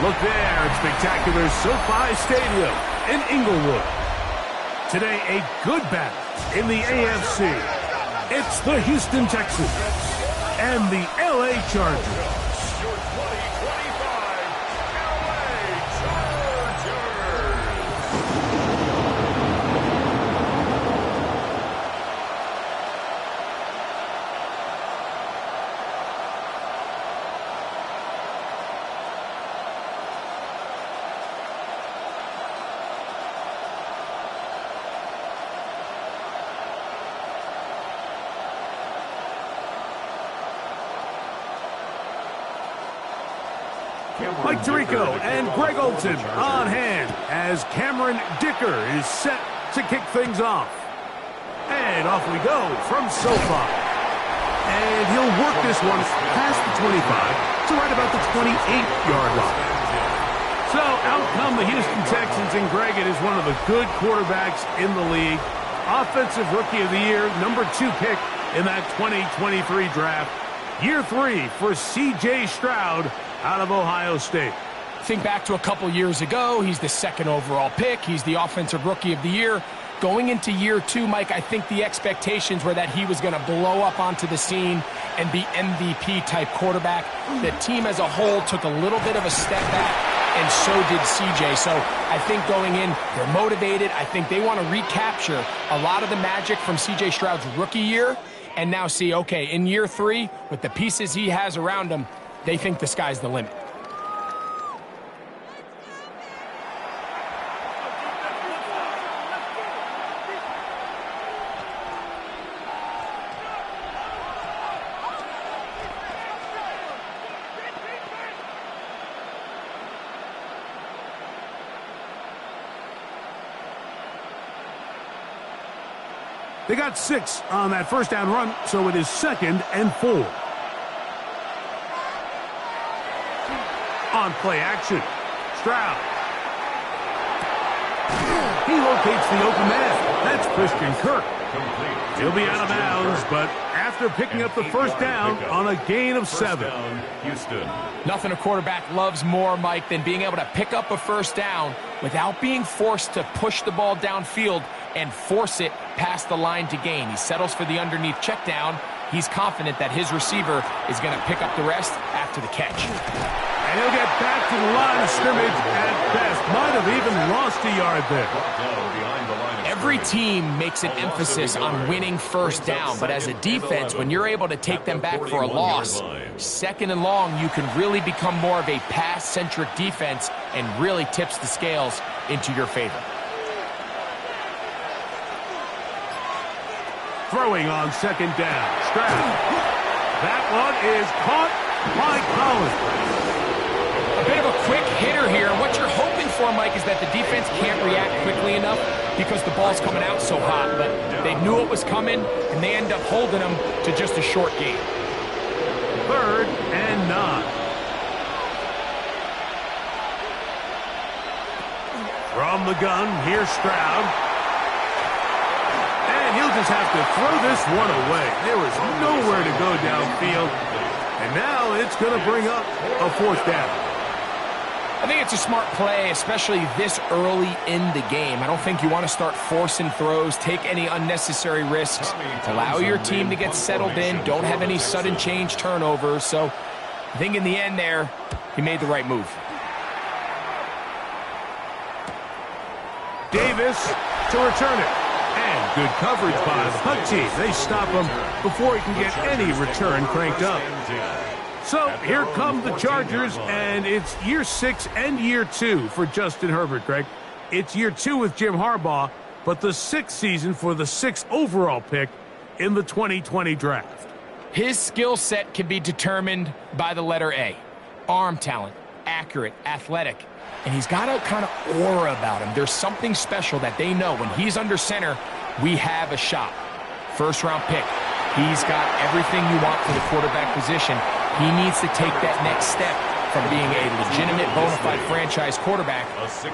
Look there at spectacular SoFi Stadium in Inglewood. Today, a good battle in the AFC. It's the Houston Texans and the LA Chargers. Your 2025 LA Chargers. Mike Tirico and Greg Olson on hand as Cameron Dicker is set to kick things off. And off we go from SoFi. And he'll work this one past the 25 to right about the 28-yard line. So out come the Houston Texans, and Greg, it is one of the good quarterbacks in the league. Offensive Rookie of the Year, #2 pick in that 2023 draft. Year 3 for C.J. Stroud out of Ohio State. Think back to a couple years ago. He's the 2nd overall pick. He's the Offensive Rookie of the Year. Going into year 2, Mike, I think the expectations were that he was going to blow up onto the scene and be MVP-type quarterback. The team as a whole took a little bit of a step back, and so did CJ. So I think going in, they're motivated. I think they want to recapture a lot of the magic from CJ Stroud's rookie year and now see, okay, in year 3, with the pieces he has around him, they think the sky's the limit. They got 6 on that first down run, so it is 2nd and 4. On play action, Stroud. He locates the open man. That's Christian Kirk. He'll be out of bounds, but after picking up the first down on a gain of 7. Houston. Nothing a quarterback loves more, Mike, than being able to pick up a first down without being forced to push the ball downfield and force it past the line to gain. He settles for the underneath check down. He's confident that his receiver is going to pick up the rest after the catch. And he'll get back to the line of scrimmage at best. Might have even lost a yard there. Every team makes an emphasis on winning first down, but as a defense, when you're able to take them back for a loss, 2nd and long, you can really become more of a pass-centric defense and really tips the scales into your favor. Throwing on 2nd down. Stroud. That one is caught by Collins. A bit of a quick hitter here. What you're hoping for, Mike, is that the defense can't react quickly enough because the ball's coming out so hot. But they knew it was coming, and they end up holding them to just a short gain. 3rd and 9. From the gun, here's Stroud. And he'll just have to throw this one away. There was nowhere to go downfield. And now it's going to bring up a fourth down. I think it's a smart play, especially this early in the game. I don't think you want to start forcing throws, take any unnecessary risks, allow your team to get settled in, don't have any sudden change turnovers. So I think in the end there, he made the right move. Davis to return it. And good coverage by the punt team. They stop him before he can get any return cranked up. So here come the Chargers, and it's year 6 and year 2 for Justin Herbert, Greg. It's year 2 with Jim Harbaugh, but the 6th season for the 6th overall pick in the 2020 draft. His skill set can be determined by the letter A. Arm talent, accurate, athletic. And he's got a kind of aura about him. There's something special that they know. When he's under center, we have a shot. First-round pick. He's got everything you want for the quarterback position. He needs to take that next step from being a legitimate, bona fide franchise quarterback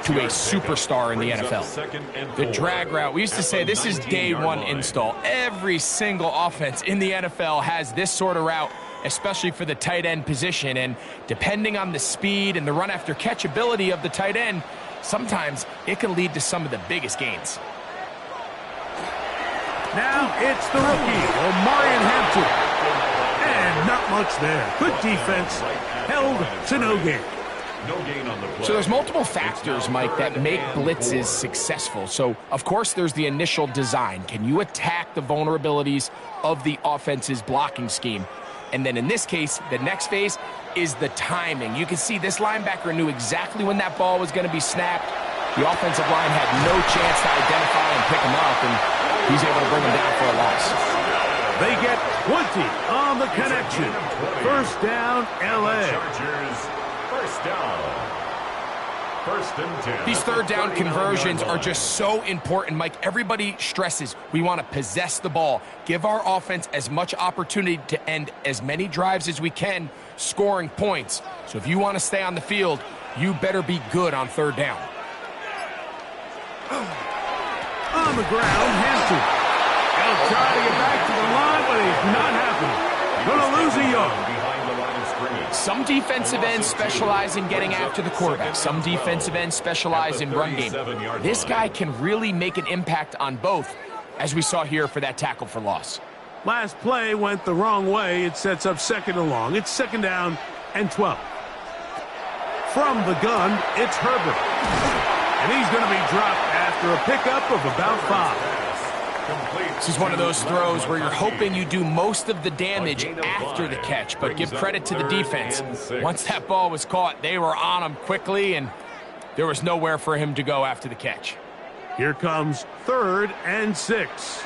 to a superstar in the NFL. The drag route, we used to say this is day one install. Every single offense in the NFL has this sort of route, especially for the tight end position. And depending on the speed and the run after catch ability of the tight end, sometimes it can lead to some of the biggest gains. Now it's the rookie, Omarion Hampton. And not much there. Good defense, held to no gain. So there's multiple factors, Mike, that make blitzes successful. So, of course, there's the initial design. Can you attack the vulnerabilities of the offense's blocking scheme? And then in this case, the next phase is the timing. You can see this linebacker knew exactly when that ball was going to be snapped. The offensive line had no chance to identify and pick him up, and he's able to bring him down for a loss. They get 20 on the connection. First down, L.A. First down. First and 10. These third down conversions are just so important, Mike. Everybody stresses we want to possess the ball, give our offense as much opportunity to end as many drives as we can, scoring points. So if you want to stay on the field, you better be good on third down. On the ground, Hampton. He'll try to get back to the line, but he's not happening. Going to lose a yard. Some defensive ends specialize in getting after the quarterback. Some defensive ends specialize in run game. This guy can really make an impact on both, as we saw here for that tackle for loss. Last play went the wrong way. It sets up second and long. It's second down and 12. From the gun, it's Herbert. And he's going to be dropped after a pickup of about 5. This is one of those throws where you're hoping you do most of the damage after the catch, but give credit to the defense. Once that ball was caught, they were on him quickly, and there was nowhere for him to go after the catch. Here comes 3rd and 6.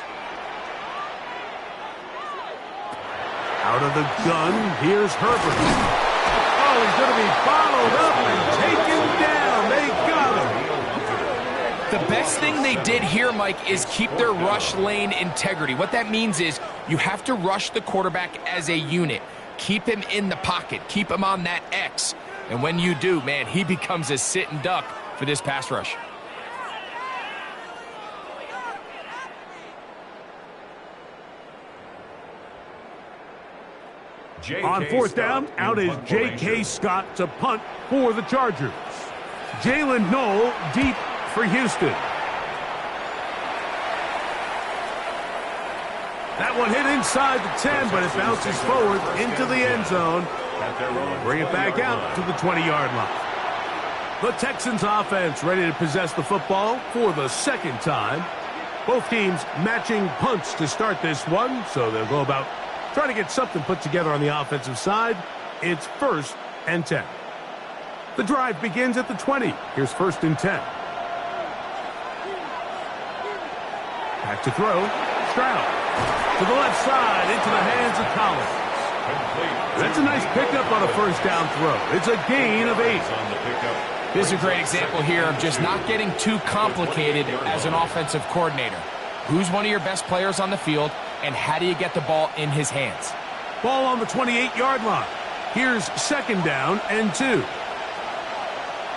Out of the gun, here's Herbert. Oh, he's going to be bottled up and taken down. They got him. The best thing they did here, Mike, is keep their rush lane integrity. What that means is you have to rush the quarterback as a unit. Keep him in the pocket. Keep him on that X. And when you do, man, he becomes a sitting duck for this pass rush. On 4th down, out is J.K. Scott to punt for the Chargers. Jalen Knoll deep for Houston. That one hit inside the 10, but it bounces forward into the end zone. Bring it back out to the 20-yard line. The Texans offense ready to possess the football for the second time. Both teams matching punts to start this one, so they'll go about trying to get something put together on the offensive side. It's 1st and 10. The drive begins at the 20. Here's 1st and 10. Back to throw. Stroud. To the left side, into the hands of Collins. That's a nice pickup on a first down throw. It's a gain of 8. This is a great example here of just not getting too complicated as an offensive coordinator. Who's one of your best players on the field, and how do you get the ball in his hands? Ball on the 28-yard line. Here's 2nd down and 2.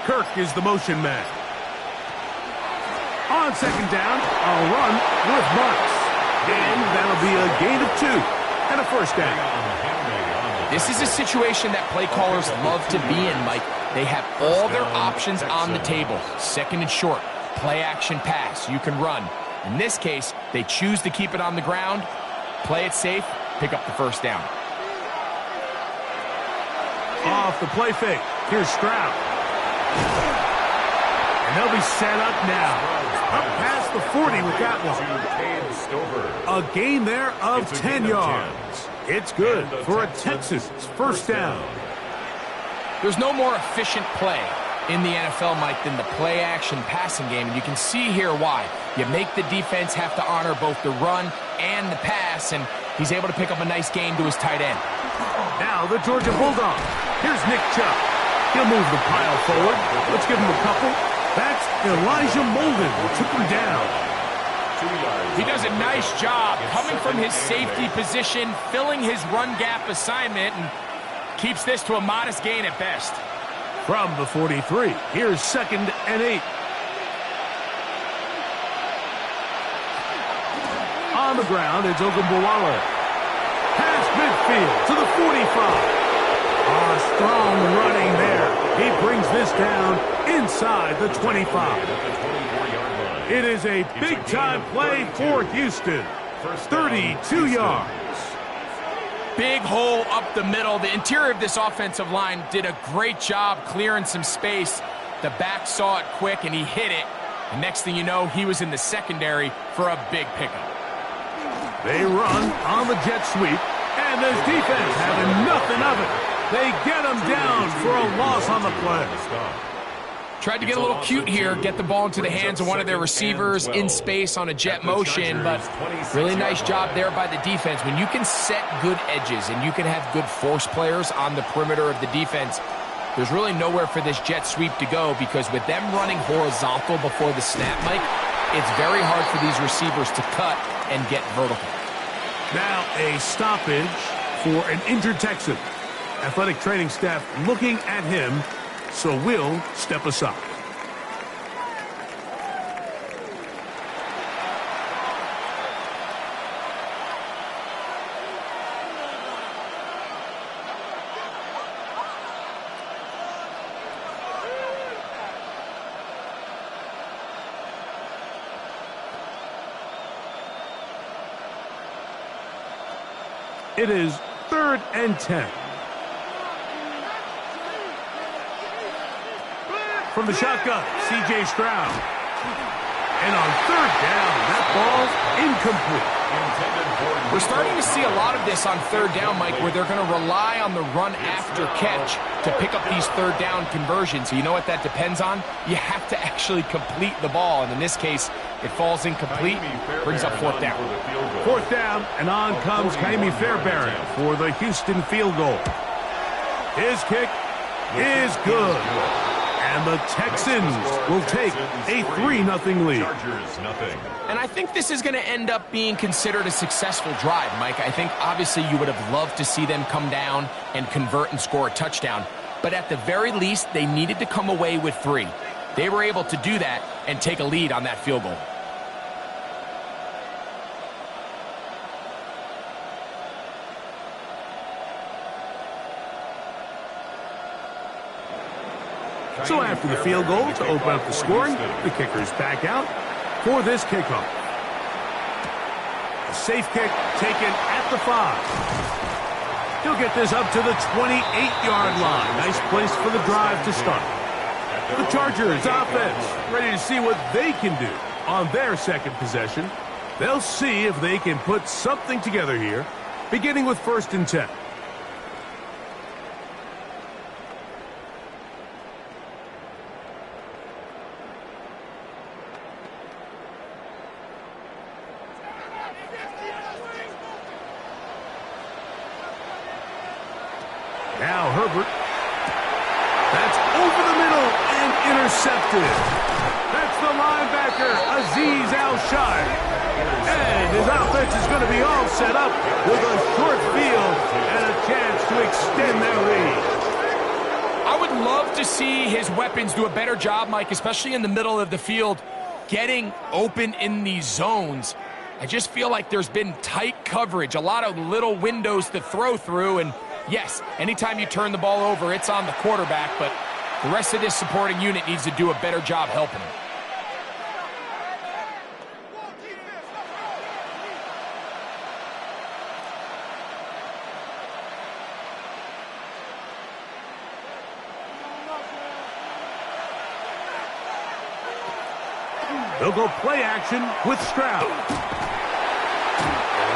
Kirk is the motion man. On 2nd down, a run with Marks. And that'll be a gain of 2 and a first down. This is a situation that play callers love to be in, Mike. They have all their options on the table. Second and short, play action pass. You can run. In this case, they choose to keep it on the ground, play it safe, pick up the first down. Off the play fake. Here's Stroud. And they'll be set up now. Up past the 40 with that one. A gain there of 10 yards. It's good for a Texans first down. There's no more efficient play in the NFL, Mike, than the play-action passing game, and you can see here why. You make the defense have to honor both the run and the pass, and he's able to pick up a nice gain to his tight end. Now the Georgia Bulldog. Here's Nick Chubb. He'll move the pile forward. Let's give him a couple. That's Elijah Molden who took him down. He does a nice job coming from his safety position, filling his run gap assignment, and keeps this to a modest gain at best. From the 43, here's 2nd and 8. On the ground, it's Ogunbowale. Past midfield to the 45. Strong running there. He brings this down inside the 25. It is a big-time play for Houston. 32 yards. Big hole up the middle. The interior of this offensive line did a great job clearing some space. The back saw it quick, and he hit it. And next thing you know, he was in the secondary for a big pickup. They run on the jet sweep, and this defense having nothing of it. They get him down for a loss on the play. Tried to get a little cute here, get the ball into the hands of one of their receivers in space on a jet motion, but really nice job there by the defense. When you can set good edges and you can have good force players on the perimeter of the defense, there's really nowhere for this jet sweep to go, because with them running horizontal before the snap, Mike, it's very hard for these receivers to cut and get vertical. Now a stoppage for an injured Texan. Athletic training staff looking at him, so we'll step aside. It is 3rd and 10. From the shotgun, C.J. Stroud. And on 3rd down, that ball's incomplete. We're starting to see a lot of this on 3rd down, Mike, where they're going to rely on the run after catch to pick up these 3rd down conversions. You know what that depends on? You have to actually complete the ball, and in this case, it falls incomplete, brings up 4th down. 4th down, and on comes Kaimi Fairbairn for the Houston field goal. His kick is good. And the Texans will take a 3-0 lead. And I think this is going to end up being considered a successful drive, Mike. I think obviously you would have loved to see them come down and convert and score a touchdown. But at the very least, they needed to come away with 3. They were able to do that and take a lead on that field goal. So after the field goal to open up the scoring, the kicker's back out for this kickoff. A safe kick taken at the 5. He'll get this up to the 28-yard line. Nice place for the drive to start. The Chargers offense ready to see what they can do on their second possession. They'll see if they can put something together here, beginning with 1st and 10. Now Herbert. That's over the middle and intercepted. That's the linebacker, Azeez Al-Shire. And his offense is going to be all set up with a short field and a chance to extend their lead. I would love to see his weapons do a better job, Mike, especially in the middle of the field, getting open in these zones. I just feel like there's been tight coverage, a lot of little windows to throw through, and Yes, anytime you turn the ball over, it's on the quarterback, but the rest of this supporting unit needs to do a better job helping him. They'll go play action with Stroud.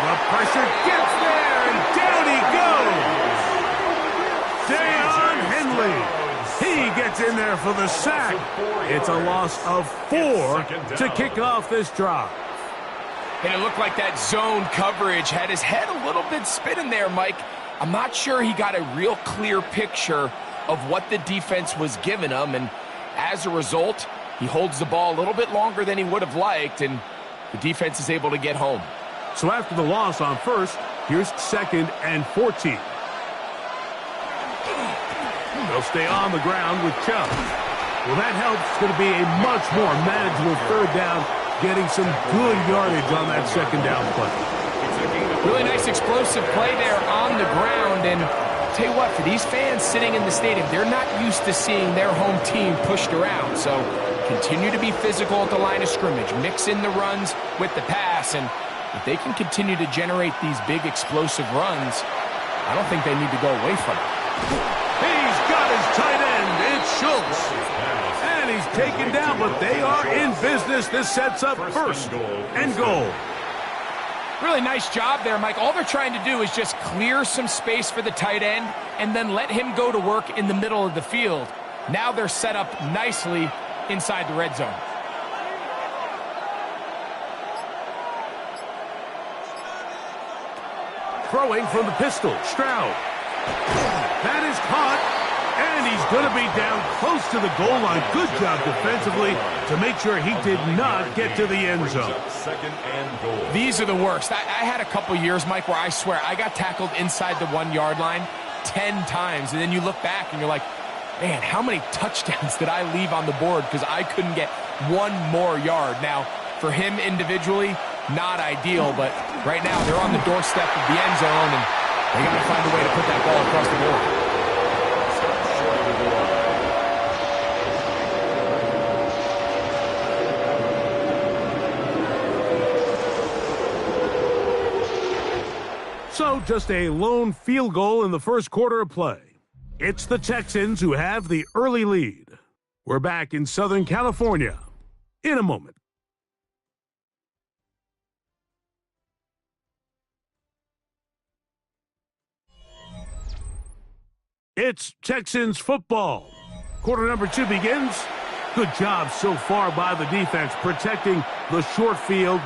The pressure gets there, and down he goes. Deion Henley. He gets in there for the sack. It's a loss of 4 to kick off this drive. And it looked like that zone coverage had his head a little bit spinning there, Mike. I'm not sure he got a real clear picture of what the defense was giving him, and as a result, he holds the ball a little bit longer than he would have liked, and the defense is able to get home. So after the loss on first, here's 2nd and 14. They'll stay on the ground with Chubb. Well, that helps. It's going to be a much more manageable 3rd down, getting some good yardage on that 2nd down play. Really nice explosive play there on the ground, and I'll tell you what, for these fans sitting in the stadium, they're not used to seeing their home team pushed around, so continue to be physical at the line of scrimmage, mix in the runs with the pass, and if they can continue to generate these big explosive runs, I don't think they need to go away from it. He's got his tight end. It's Schultz. And he's taken down, but they are in business. This sets up 1st and goal. Really nice job there, Mike. All they're trying to do is just clear some space for the tight end and then let him go to work in the middle of the field. Now they're set up nicely inside the red zone. Throwing from the pistol, Stroud. That is caught, and he's going to be down close to the goal line. Good job defensively to make sure he did not get to the end zone. These are the worst. I had a couple years, Mike, where I swear I got tackled inside the 1-yard line 10 times, and then you look back and you're like, man, how many touchdowns did I leave on the board because I couldn't get one more yard? Now, for him individually, not ideal, but right now they're on the doorstep of the end zone, and they got to find a way to put that ball across the board. So just a lone field goal in the first quarter of play. It's the Texans who have the early lead. We're back in Southern California in a moment. It's Texans football. Quarter number 2 begins. Good job so far by the defense protecting the short field.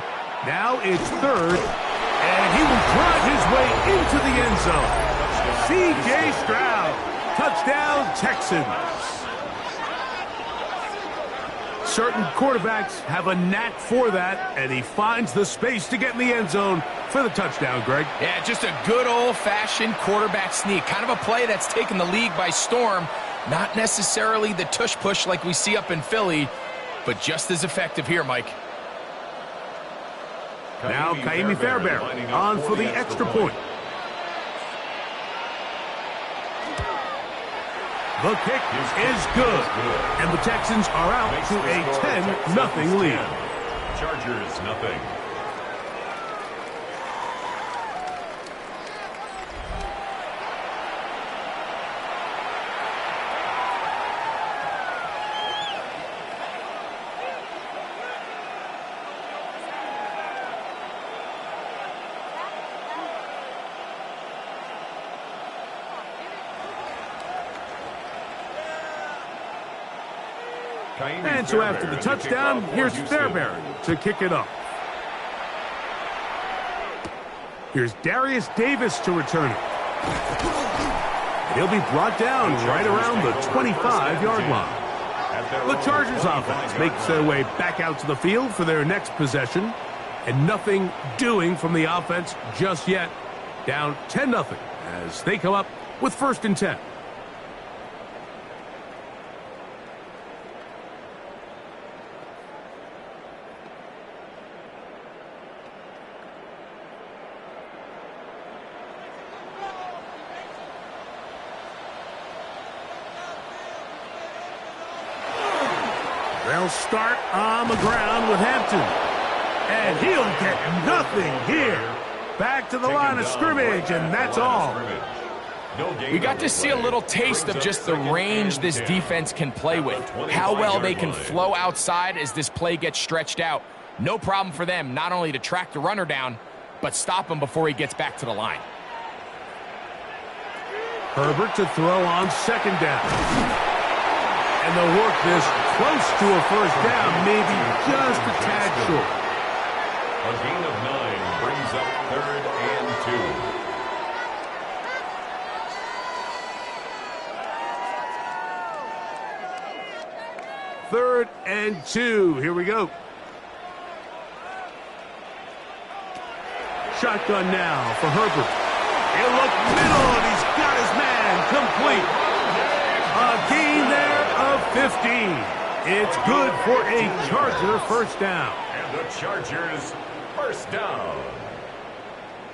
Now it's 3rd, and he will drive his way into the end zone. C.J. Stroud, touchdown Texans. Certain quarterbacks have a knack for that, and he finds the space to get in the end zone for the touchdown, Greg. Yeah, just a good old-fashioned quarterback sneak. Kind of a play that's taken the league by storm. Not necessarily the tush-push like we see up in Philly, but just as effective here, Mike. Now Kaimi Fairbairn on for the extra point. The kick is good, and the Texans are out to a 10-0 lead. Chargers, nothing. And so after the touchdown, here's Fairbairn to kick it off. Here's Darius Davis to return it. He'll be brought down right around the 25-yard line. The Chargers offense makes their way back out to the field for their next possession. And nothing doing from the offense just yet. Down 10-0 as they come up with 1st and 10. They'll start on the ground with Hampton. And he'll get nothing here. Back to the line of scrimmage, and that's all. We got to see a little taste of just the range this defense can play with. How well they can flow outside as this play gets stretched out. No problem for them not only to track the runner down, but stop him before he gets back to the line. Herbert to throw on second down. And they'll work this close to a first down, maybe just a tad short. A gain of 9 brings up 3rd and 2. Third and 2. Here we go. Shotgun now for Herbert. He'll look middle, and he's got his man complete. A gain there of 15. It's good for a Charger first down. And the Chargers first down.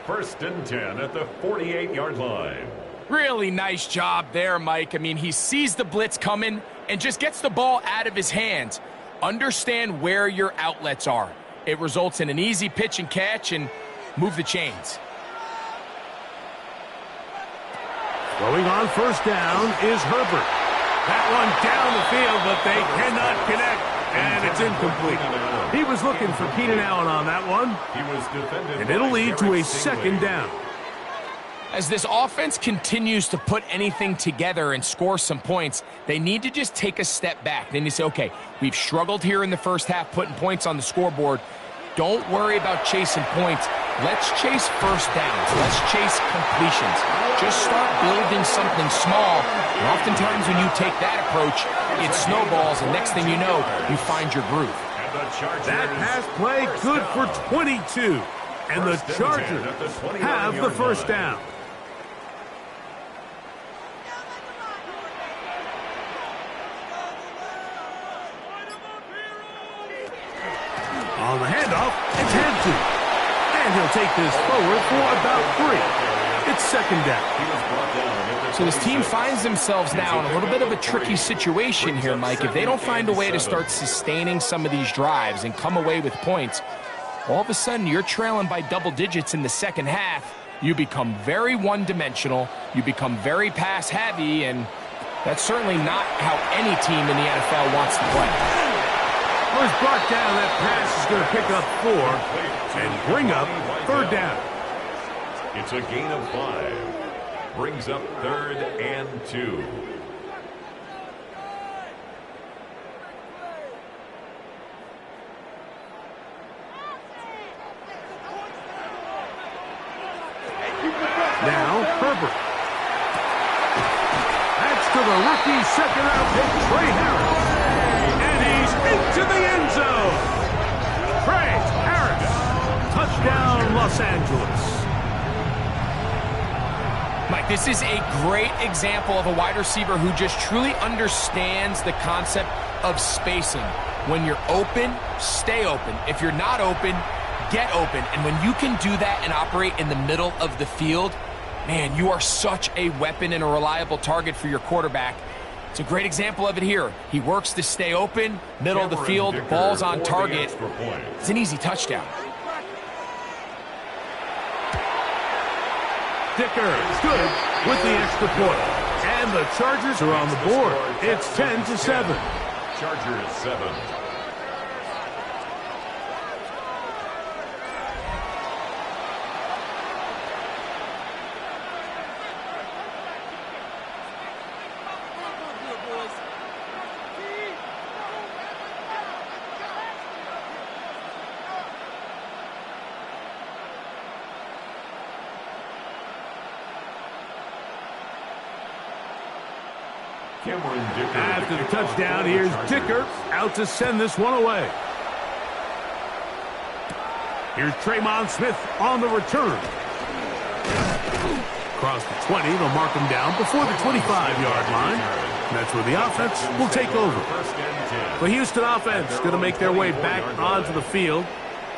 1st and 10 at the 48-yard line. Really nice job there, Mike. I mean, he sees the blitz coming and just gets the ball out of his hands. Understand where your outlets are. It results in an easy pitch and catch and move the chains. Throwing on first down is Herbert. That one down the field, but they cannot connect, and it's incomplete. He was looking for Keenan Allen on that one, and it'll lead to a second down. As this offense continues to put anything together and score some points, they need to just take a step back. Then you say, okay, we've struggled here in the first half putting points on the scoreboard. Don't worry about chasing points. Let's chase first downs. Let's chase completions. Just start building something small. And oftentimes when you take that approach, it snowballs, and next thing you know, you find your groove. That pass play good for 22. And the Chargers have the first down. On the handoff, it's Hampton. And he'll take this forward for about 3. It's second down. So this team finds themselves now in a little bit of a tricky situation here, Mike. If they don't find a way to start sustaining some of these drives and come away with points, all of a sudden you're trailing by double digits in the second half. You become very one-dimensional. You become very pass-heavy, and that's certainly not how any team in the NFL wants to play. Was brought down. That pass is going to pick up 4 and bring up third down. It's a gain of 5. Brings up 3rd and 2. Now Herbert. That's to the rookie second-round pick, Trey Harris. Into the end zone. Trey Harris. Touchdown, Los Angeles. Mike, this is a great example of a wide receiver who just truly understands the concept of spacing. When you're open, stay open. If you're not open, get open. And when you can do that and operate in the middle of the field, man, you are such a weapon and a reliable target for your quarterback. It's a great example of it here. He works to stay open, middle of the field, ball's on target. It's an easy touchdown. Dicker is good with the extra point. And the Chargers are on the board. It's 10-7. Chargers 7. After the touchdown, here's Dicker out to send this one away. Here's Tremon Smith on the return. Across the 20, they'll mark him down before the 25-yard line. And that's where the offense will take over. The Houston offense going to make their way back onto the field.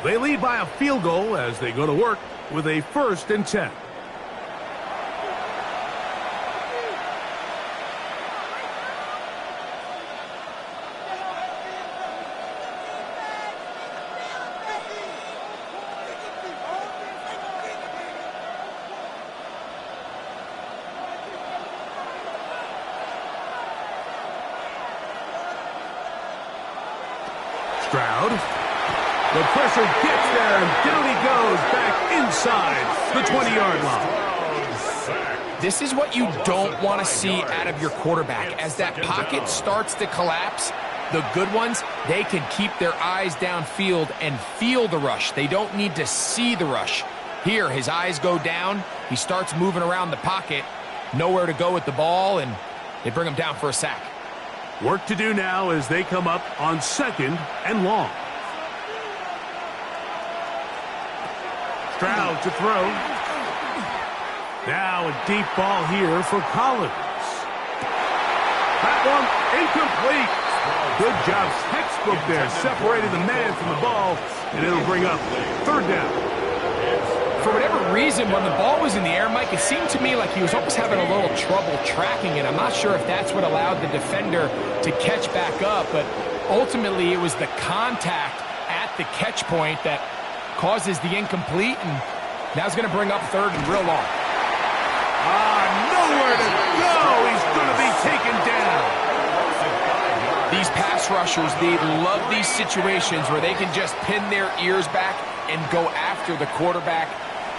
They lead by a field goal as they go to work with a 1st and 10. Stroud. The pressure gets there, and down he goes back inside the 20-yard line. This is what you don't want to see out of your quarterback. As that pocket starts to collapse, the good ones, they can keep their eyes downfield and feel the rush. They don't need to see the rush. Here, his eyes go down. He starts moving around the pocket. Nowhere to go with the ball, and they bring him down for a sack. Work to do now as they come up on 2nd and long. Stroud to throw. Now a deep ball here for Collins. That one incomplete. Good job, textbook there, separating the man from the ball, and it'll bring up 3rd down. For whatever reason, when the ball was in the air, Mike, it seemed to me like he was almost having a little trouble tracking it. I'm not sure if that's what allowed the defender to catch back up, but ultimately it was the contact at the catch point that causes the incomplete, and now it's going to bring up 3rd and real long. Nowhere to go. He's going to be taken down. These pass rushers, they love these situations where they can just pin their ears back and go after the quarterback.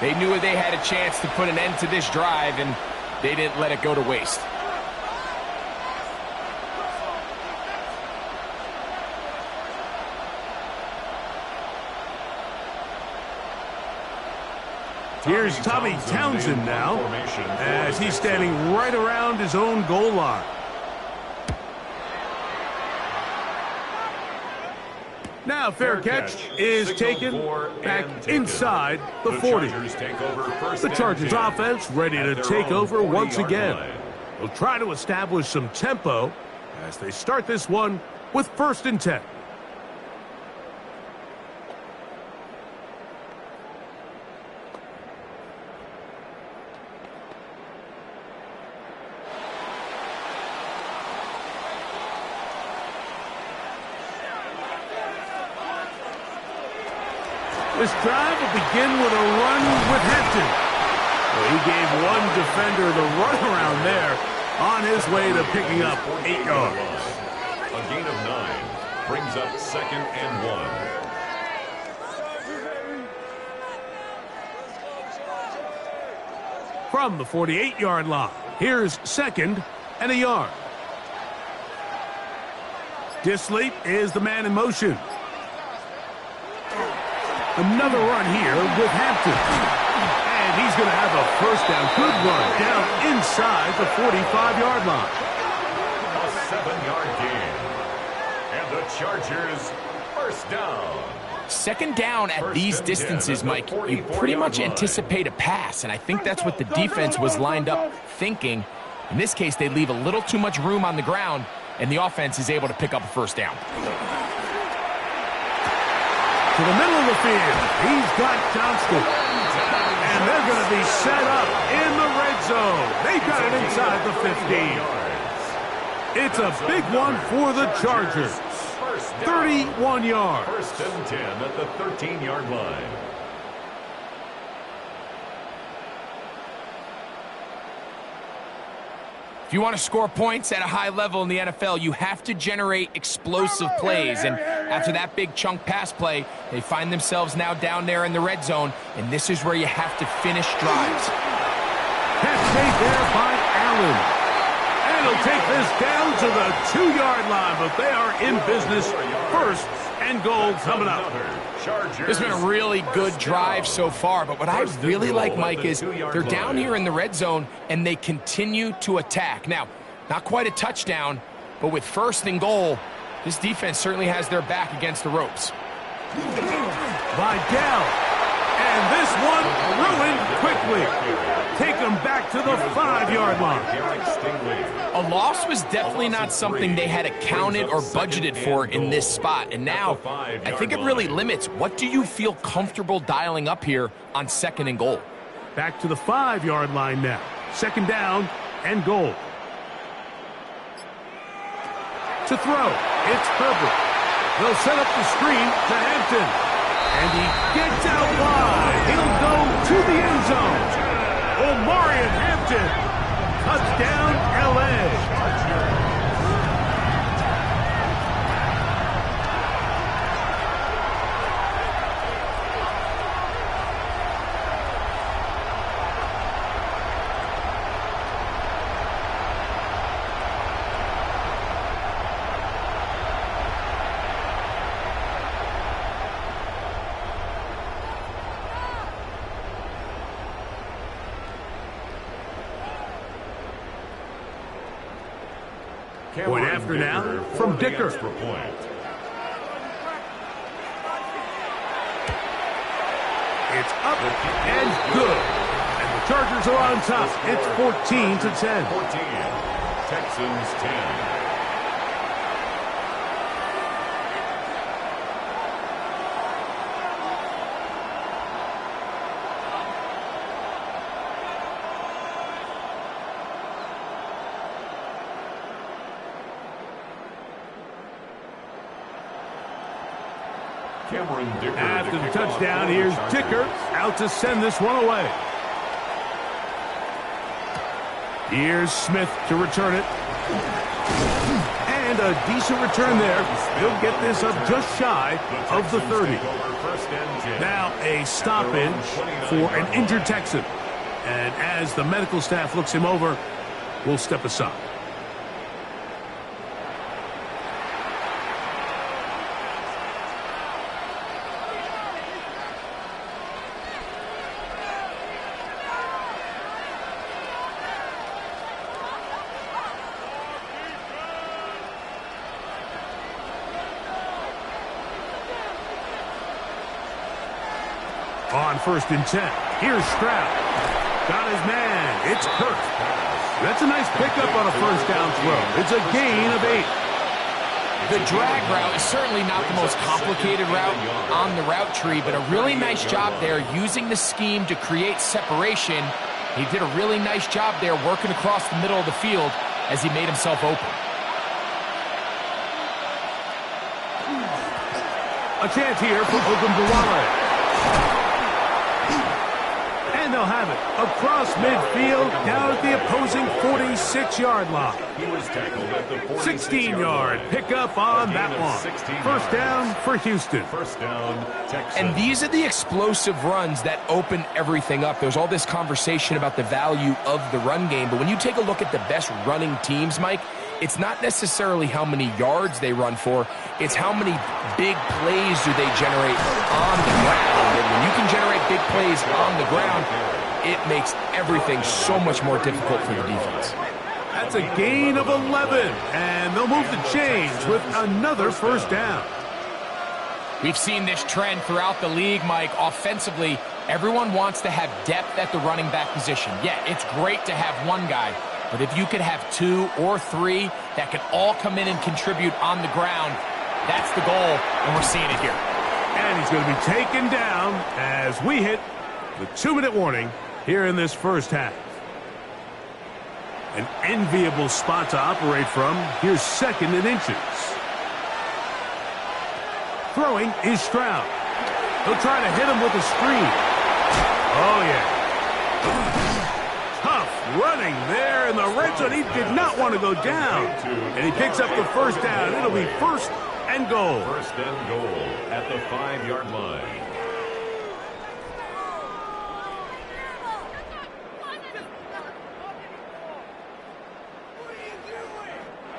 They knew they had a chance to put an end to this drive, and they didn't let it go to waste. Here's Tommy Townsend now, as he's standing right around his own goal line. Now fair catch is taken back inside the 40. The Chargers offense ready to take over once again. They'll try to establish some tempo as they start this one with 1st and 10. This drive will begin with a run with Hampton. Well, he gave one defender the runaround there on his way to picking up 8 yards. A gain of 9 brings up 2nd and 1. From the 48-yard line, here's 2nd and a yard. Disley is the man in motion. Another run here with Hampton. And he's going to have a 1st down. Good run down inside the 45-yard line. A 7-yard gain. And the Chargers 1st down. 2nd down at these distances, Mike, you pretty much anticipate a pass, and I think that's what the defense was lined up thinking. In this case, they leave a little too much room on the ground, and the offense is able to pick up a 1st down. To the middle of the field, he's got Johnston. And they're going to be set up in the red zone. They've got it inside the 15. It's a big one for the Chargers. 31 yards. 1st and 10 at the 13-yard line. If you want to score points at a high level in the NFL, you have to generate explosive plays. And after that big chunk pass play, they find themselves now down there in the red zone, and this is where you have to finish drives. Catch made there by Allen. And he'll take this down to the 2-yard line, but they are in business. 1st and goal coming up. It's been a really good drive so far, but what I really like, Mike, is they're down here in the red zone, and they continue to attack. Now, not quite a touchdown, but with 1st and goal, this defense certainly has their back against the ropes. Vidal. And this one ruined quickly. Take them back to the 5-yard line. A loss was definitely not something they had accounted or budgeted for in this spot. And now, I think it really limits what do you feel comfortable dialing up here on 2nd and goal. Back to the 5-yard line now. 2nd down and goal. To throw, it's Herbert. They'll set up the screen to Hampton. And he gets out wide. He'll go to the end zone. Omarion Hampton. Touchdown, L.A. 1 Point after now from Dicker. Extra point. It's up and good. And the Chargers are on top. It's 14-10. 14. Texans 10. After the touchdown, here's Dicker out to send this one away. Here's Smith to return it. And a decent return there. He'll get this up just shy of the 30. Now a stoppage for an injured Texan. And as the medical staff looks him over, we'll step aside. On 1st and 10. Here's Stroud. Got his man. It's Kirk. That's a nice pickup on a first down throw. It's a gain of 8. The drag route is certainly not the most complicated route on the route tree, but a really nice job there using the scheme to create separation. He did a really nice job there working across the middle of the field as he made himself open. A chance here for Ogunbowale. And they'll have it across midfield down at the opposing 46-yard line. He was tackled at the 16-yard pickup on that one. First down for Houston. First down, Texans. And these are the explosive runs that open everything up. There's all this conversation about the value of the run game, but when you take a look at the best running teams, Mike, it's not necessarily how many yards they run for, it's how many big plays do they generate on the ground. And when you can generate big plays on the ground, it makes everything so much more difficult for the defense. That's a gain of 11, and they'll move the chains with another first down. We've seen this trend throughout the league, Mike. Offensively, everyone wants to have depth at the running back position. Yeah, it's great to have one guy, but if you could have 2 or 3 that can all come in and contribute on the ground, that's the goal, and we're seeing it here. And he's going to be taken down as we hit the 2-minute warning here in this first half. An enviable spot to operate from. Here's 2nd and inches. Throwing is Stroud. He'll try to hit him with a screen. Oh, yeah. Tough running there in the red zone. He did not want to go down. And he picks up the first down. It'll be 1st and goal. 1st and goal at the 5-yard line.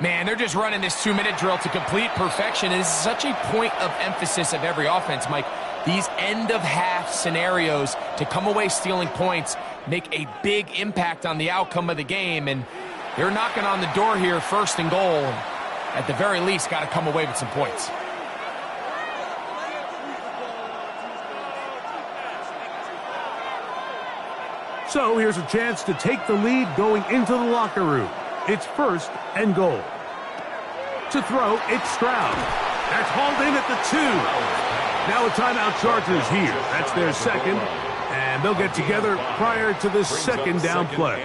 Man, they're just running this 2-minute drill to complete perfection. And it's such a point of emphasis of every offense, Mike. These end-of-half scenarios to come away stealing points make a big impact on the outcome of the game. And they're knocking on the door here, 1st and goal. At the very least, got to come away with some points. So here's a chance to take the lead going into the locker room. It's 1st and goal. To throw, it's Stroud. That's hauled in at the 2. Now a timeout Chargers here. That's their 2nd. And they'll get together prior to the 2nd down play.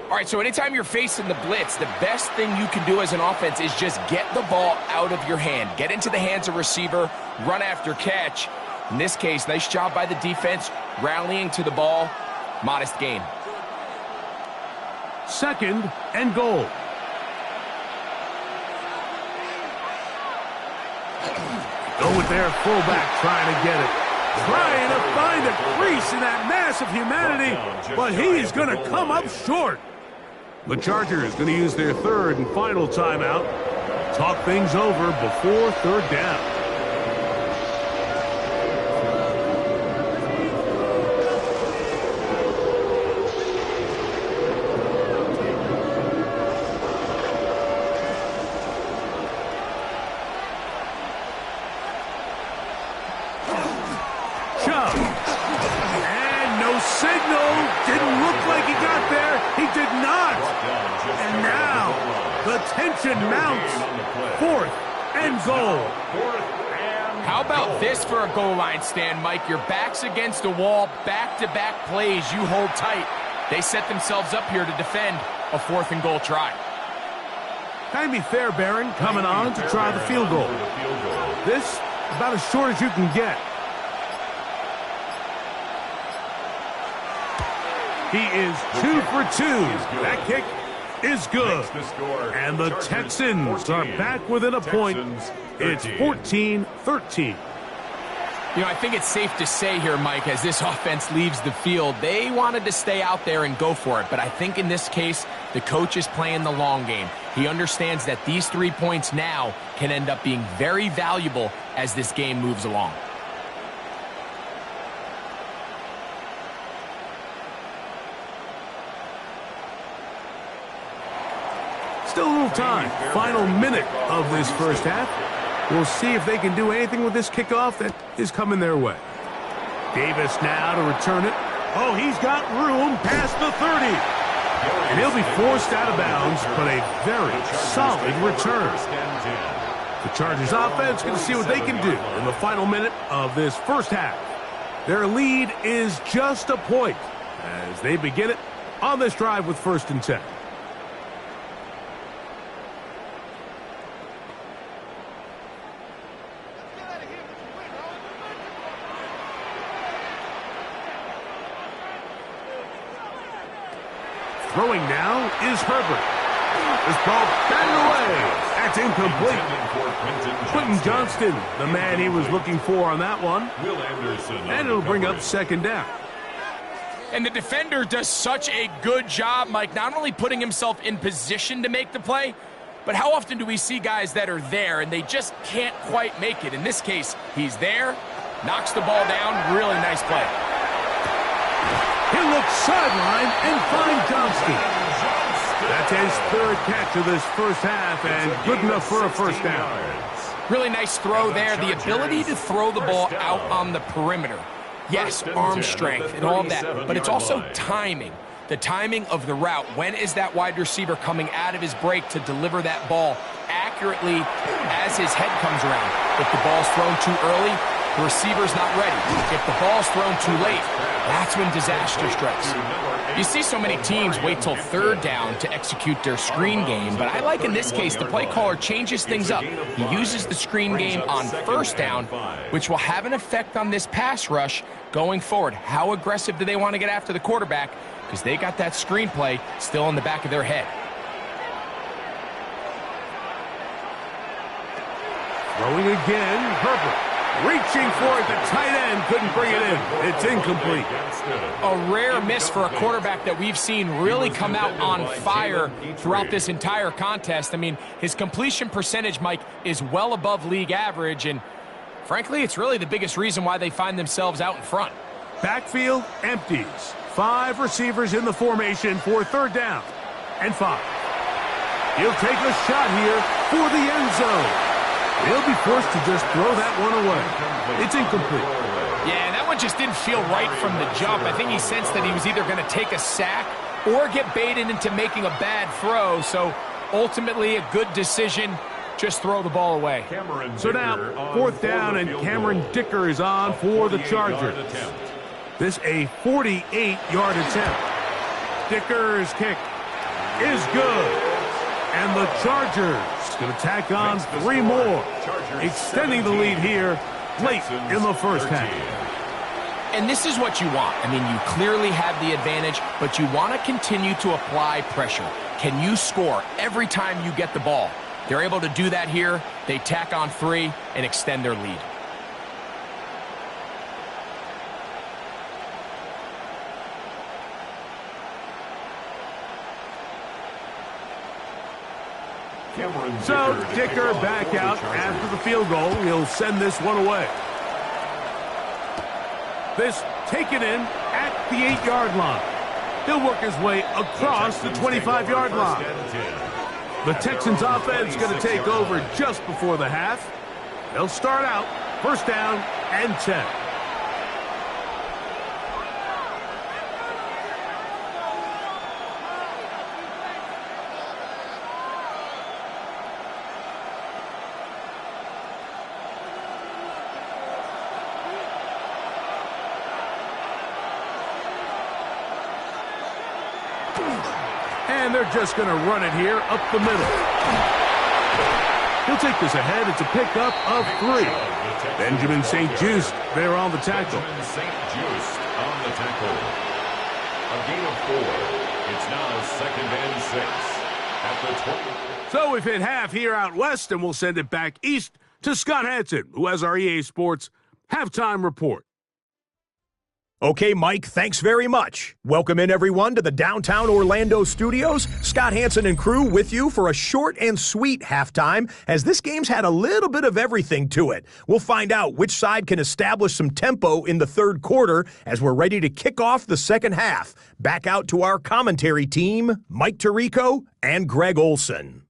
All right, so anytime you're facing the blitz, the best thing you can do as an offense is just get the ball out of your hand. Get into the hands of receiver, run after catch. In this case, nice job by the defense, rallying to the ball. Modest gain. 2nd and goal. Go with their fullback trying to get it. Trying to find a crease in that mass of humanity, but he's going to come up short. The Chargers going to use their 3rd and final timeout. Talk things over before 3rd down. tension mounts. 4th and goal. How about this for a goal line stand, Mike? Your back's against the wall, back-to-back plays, you hold tight. They set themselves up here to defend a 4th and goal try. Jaime Fairbairn coming on to try the field goal. This about as short as you can get. He is 2 for 2. That kick is good. And the Texans are back within a point. It's 14-13. You know, I think it's safe to say here, Mike, as this offense leaves the field, they wanted to stay out there and go for it. But I think in this case, the coach is playing the long game. He understands that these 3 points now can end up being very valuable as this game moves along. Still a little time. Final minute of this first half. We'll see if they can do anything with this kickoff that is coming their way. Davis now to return it. Oh, he's got room past the 30. And he'll be forced out of bounds, but a very solid return. The Chargers offense going to see what they can do in the final minute of this first half. Their lead is just a point as they begin it on this drive with 1st and 10. Throwing now is Herbert. This ball batted away. That's incomplete. Quentin Johnston, the man he was looking for on that one. And it'll bring up 2nd down. And the defender does such a good job, Mike, not only putting himself in position to make the play, but how often do we see guys that are there and they just can't quite make it? In this case, he's there, knocks the ball down, really nice play. He'll look sideline and find Johnston. That's his 3rd catch of this first half and good enough for a 1st down. Really nice throw there. The ability to throw the ball out on the perimeter. Yes, arm strength and all of that, but it's also timing. The timing of the route. When is that wide receiver coming out of his break to deliver that ball accurately as his head comes around? If the ball's thrown too early, the receiver's not ready. If the ball's thrown too late, that's when disaster strikes. You see so many teams wait till 3rd down to execute their screen game, but I like in this case the play caller changes things up. He uses the screen game on 1st down, which will have an effect on this pass rush going forward. How aggressive do they want to get after the quarterback? Because they got that screenplay still in the back of their head. Throwing again, Herbert. Reaching for it, the tight end couldn't bring it in. It's incomplete. A rare miss for a quarterback that we've seen really come out on fire throughout this entire contest. I mean, his completion percentage, Mike, is well above league average, and frankly, it's really the biggest reason why they find themselves out in front. Backfield empties. 5 receivers in the formation for 3rd down and 5. He'll take a shot here for the end zone. He'll be forced to just throw that one away. It's incomplete. Yeah, that one just didn't feel right from the jump. I think he sensed that he was either going to take a sack or get baited into making a bad throw. So ultimately a good decision. Just throw the ball away. So now 4th down and Cameron Dicker is on for the Chargers. This a 48-yard attempt. Dicker's kick is good. And the Chargers going to tack on 3 more, extending the lead here late in the first half. And this is what you want. I mean, you clearly have the advantage, but you want to continue to apply pressure. Can you score every time you get the ball? They're able to do that here. They tack on 3 and extend their lead. So Dicker back out after the field goal. He'll send this one away. This taken in at the 8-yard line. He'll work his way across the 25-yard line. The Texans offense going to take over just before the half. They'll start out 1st down and 10. And they're just going to run it here up the middle. He'll take this ahead. It's a pickup of 3. Benjamin St-Juste there on the tackle. Benjamin St-Juste on the tackle. A gain of 4. It's now 2nd and 6 at the 20. So we've hit half here out west, and we'll send it back east to Scott Hansen, who has our EA Sports halftime report. Okay, Mike, thanks very much. Welcome in, everyone, to the downtown Orlando studios. Scott Hansen and crew with you for a short and sweet halftime, as this game's had a little bit of everything to it. We'll find out which side can establish some tempo in the third quarter as we're ready to kick off the second half. Back out to our commentary team, Mike Tirico and Greg Olson.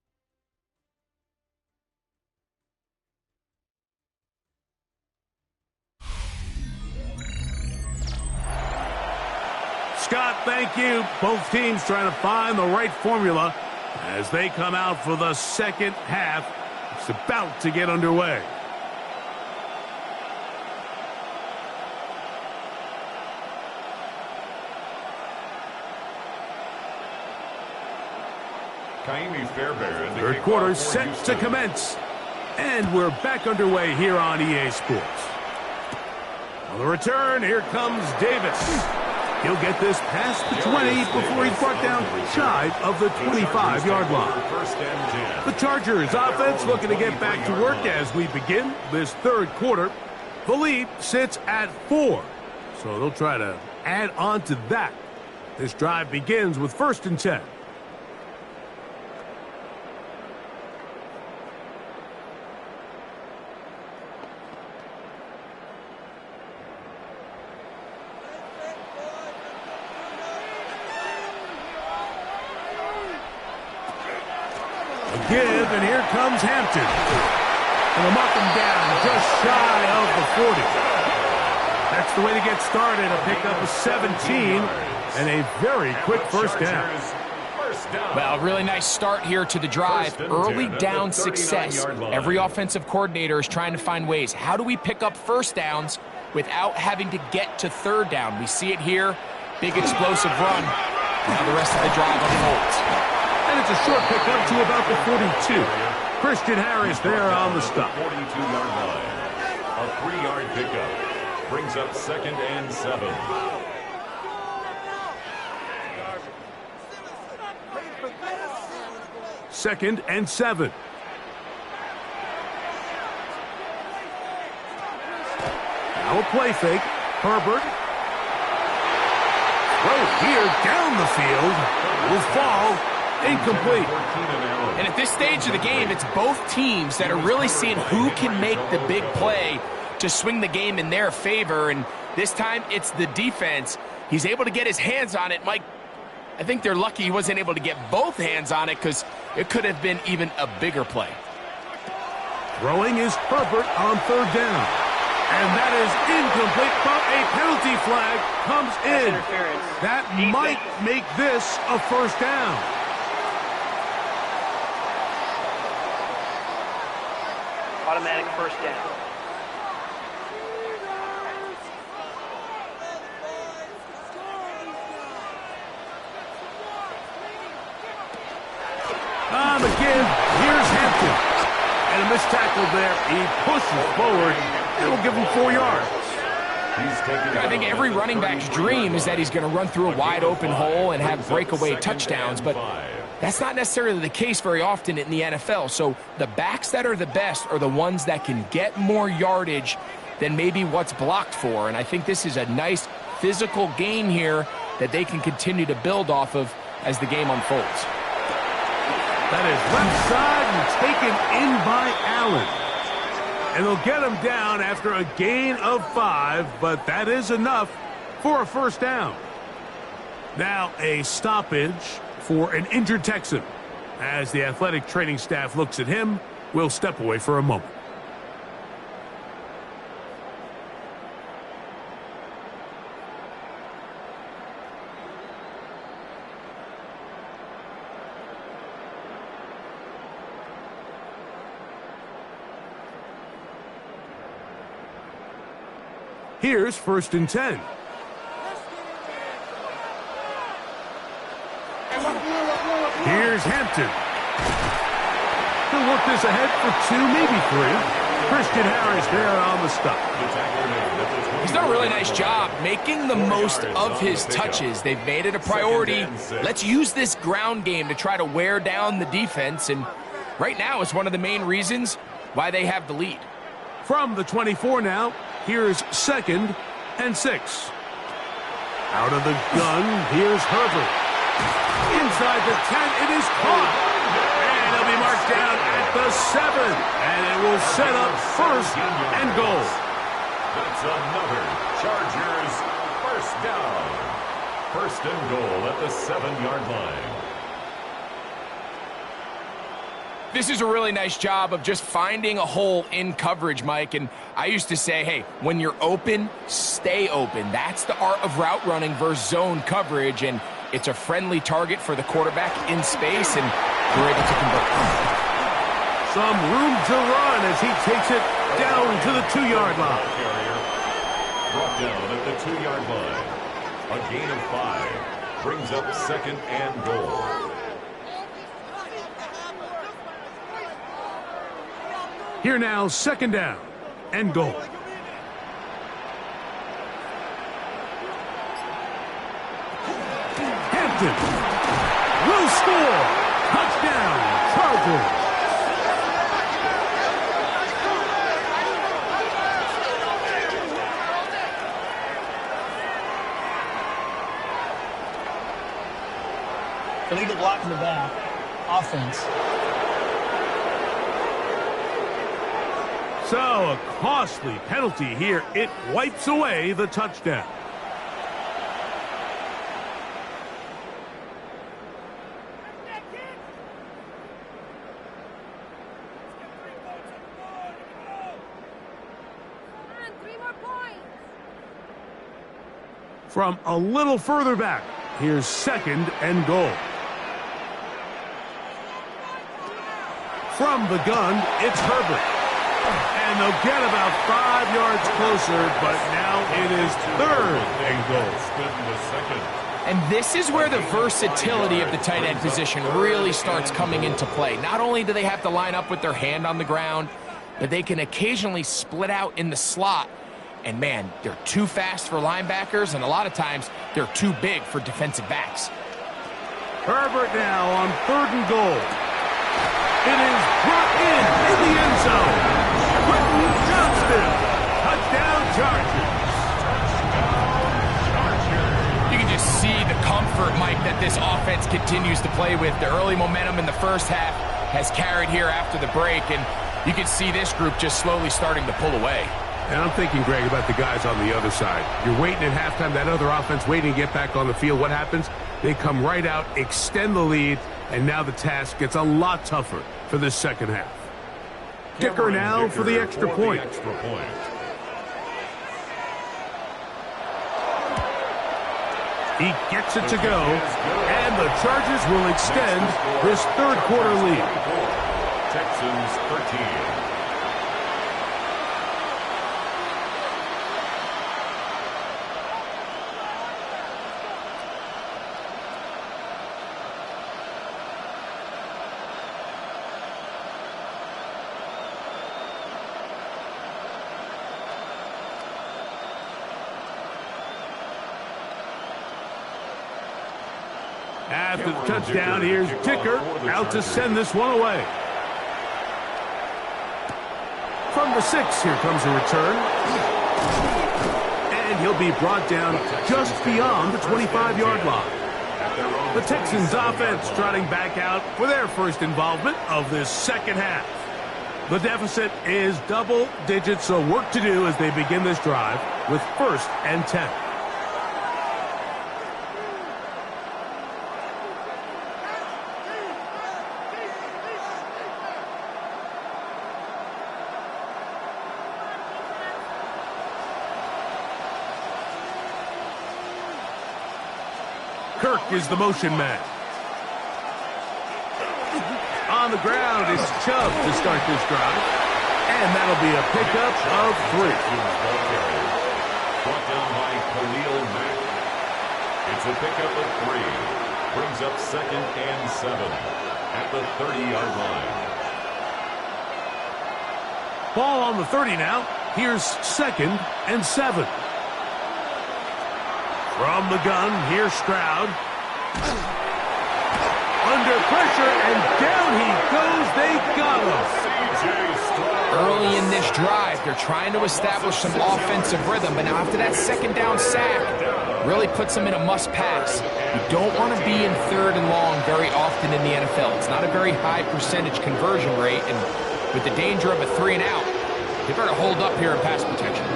Scott, thank you. Both teams trying to find the right formula as they come out for the second half. It's about to get underway. Third quarter set to commence. And we're back underway here on EA Sports. On the return, here comes Davis. He'll get this past the 20 before he's brought down shy of the 25-yard line. The Chargers offense looking to get back to work as we begin this third quarter. The lead sits at 4, so they'll try to add on to that. This drive begins with 1st and 10. Give, and here comes Hampton. And they'll mark him down just shy of the 40. That's the way to get started. A pickup of 17 and a very quick first down. Well, really nice start here to the drive. Early down success. Every offensive coordinator is trying to find ways. How do we pick up first downs without having to get to third down? We see it here. Big explosive run. Now the rest of the drive unfolds. And it's a short pickup to about the 42. Christian Harris there on the stop. 42-yard line. A 3-yard pickup brings up 2nd and 7. Second and 7. Now a play fake. Herbert. Throw here down the field. Will fall. Incomplete. And at this stage of the game, it's both teams that are really seeing who can make the big play to swing the game in their favor. And this time, it's the defense. He's able to get his hands on it. Mike, I think they're lucky he wasn't able to get both hands on it because it could have been even a bigger play. Throwing is Herbert on 3rd down. And that is incomplete, but a penalty flag comes in. That might make this a first down. Automatic first down. On the give, here's Hampton. And a missed tackle there. He pushes forward. It'll give him 4 yards. I think every running back's dream is that he's going to run through a wide open hole and have breakaway touchdowns, but that's not necessarily the case very often in the NFL. So the backs that are the best are the ones that can get more yardage than maybe what's blocked for. And I think this is a nice physical game here that they can continue to build off of as the game unfolds. That is left side and taken in by Allen. And they'll get him down after a gain of 5, but that is enough for a first down. Now a stoppage for an injured Texan. As the athletic training staff looks at him, we'll step away for a moment. Here's 1st and 10. Hampton. He'll work this ahead for 2, maybe 3. Christian Harris there on the stop. He's done a really nice job making the most of his touches. They've made it a priority. Let's use this ground game to try to wear down the defense, and right now is one of the main reasons why they have the lead. From the 24 now, here's 2nd and 6. Out of the gun, here's Herbert. Inside the 10, it is caught. And he'll be marked down at the 7. And it will set up 1st and goal. That's another Chargers first down. 1st and goal at the 7-yard line. This is a really nice job of just finding a hole in coverage, Mike. And I used to say, hey, when you're open, stay open. That's the art of route running versus zone coverage. And it's a friendly target for the quarterback in space, and we're able to convert. Some room to run as he takes it down to the 2-yard line. Brought down at the 2-yard line. A gain of 5 brings up 2nd and goal. Here now, 2nd down and goal. Hampton will score. Touchdown, Chargers. Illegal block in the back. Offense. So, a costly penalty here. It wipes away the touchdown. From a little further back, here's 2nd and goal. From the gun, it's Herbert. And they'll get about 5 yards closer, but now it is 3rd and goal. And this is where the versatility of the tight end position really starts coming into play. Not only do they have to line up with their hand on the ground, but they can occasionally split out in the slot. And man, they're too fast for linebackers, and a lot of times they're too big for defensive backs. Herbert now on 3rd and goal. It is brought in the end zone. Quentin Johnston, touchdown Chargers. You can just see the comfort, Mike, that this offense continues to play with. The early momentum in the first half has carried here after the break, and you can see this group just slowly starting to pull away. And I'm thinking, Greg, about the guys on the other side. You're waiting at halftime, that other offense waiting to get back on the field. What happens? They come right out, extend the lead, and now the task gets a lot tougher for this second half. Dicker now for the extra point. He gets it to go, and the Chargers will extend this 3rd quarter lead. Texans 13. After the touchdown, here's Dicker out to send this one away. From the 6, here comes a return. And he'll be brought down just beyond the 25-yard line. The Texans offense trotting back out for their first involvement of this second half. The deficit is double digits, so work to do as they begin this drive with 1st and 10. Kirk is the motion man. On the ground is Chubb to start this drive. And that'll be a pickup of 3. Brought down by Khalil Mack. It's a pickup of 3. brings up 2nd and 7 at the 30-yard line. Ball on the 30 now. Here's 2nd and 7. From the gun, here's Stroud. Under pressure, and down he goes. They got him. Early in this drive, they're trying to establish some offensive rhythm, but now after that 2nd down sack, really puts them in a must-pass. You don't want to be in 3rd and long very often in the NFL. It's not a very high percentage conversion rate, and with the danger of a 3 and out, they better hold up here in pass protection.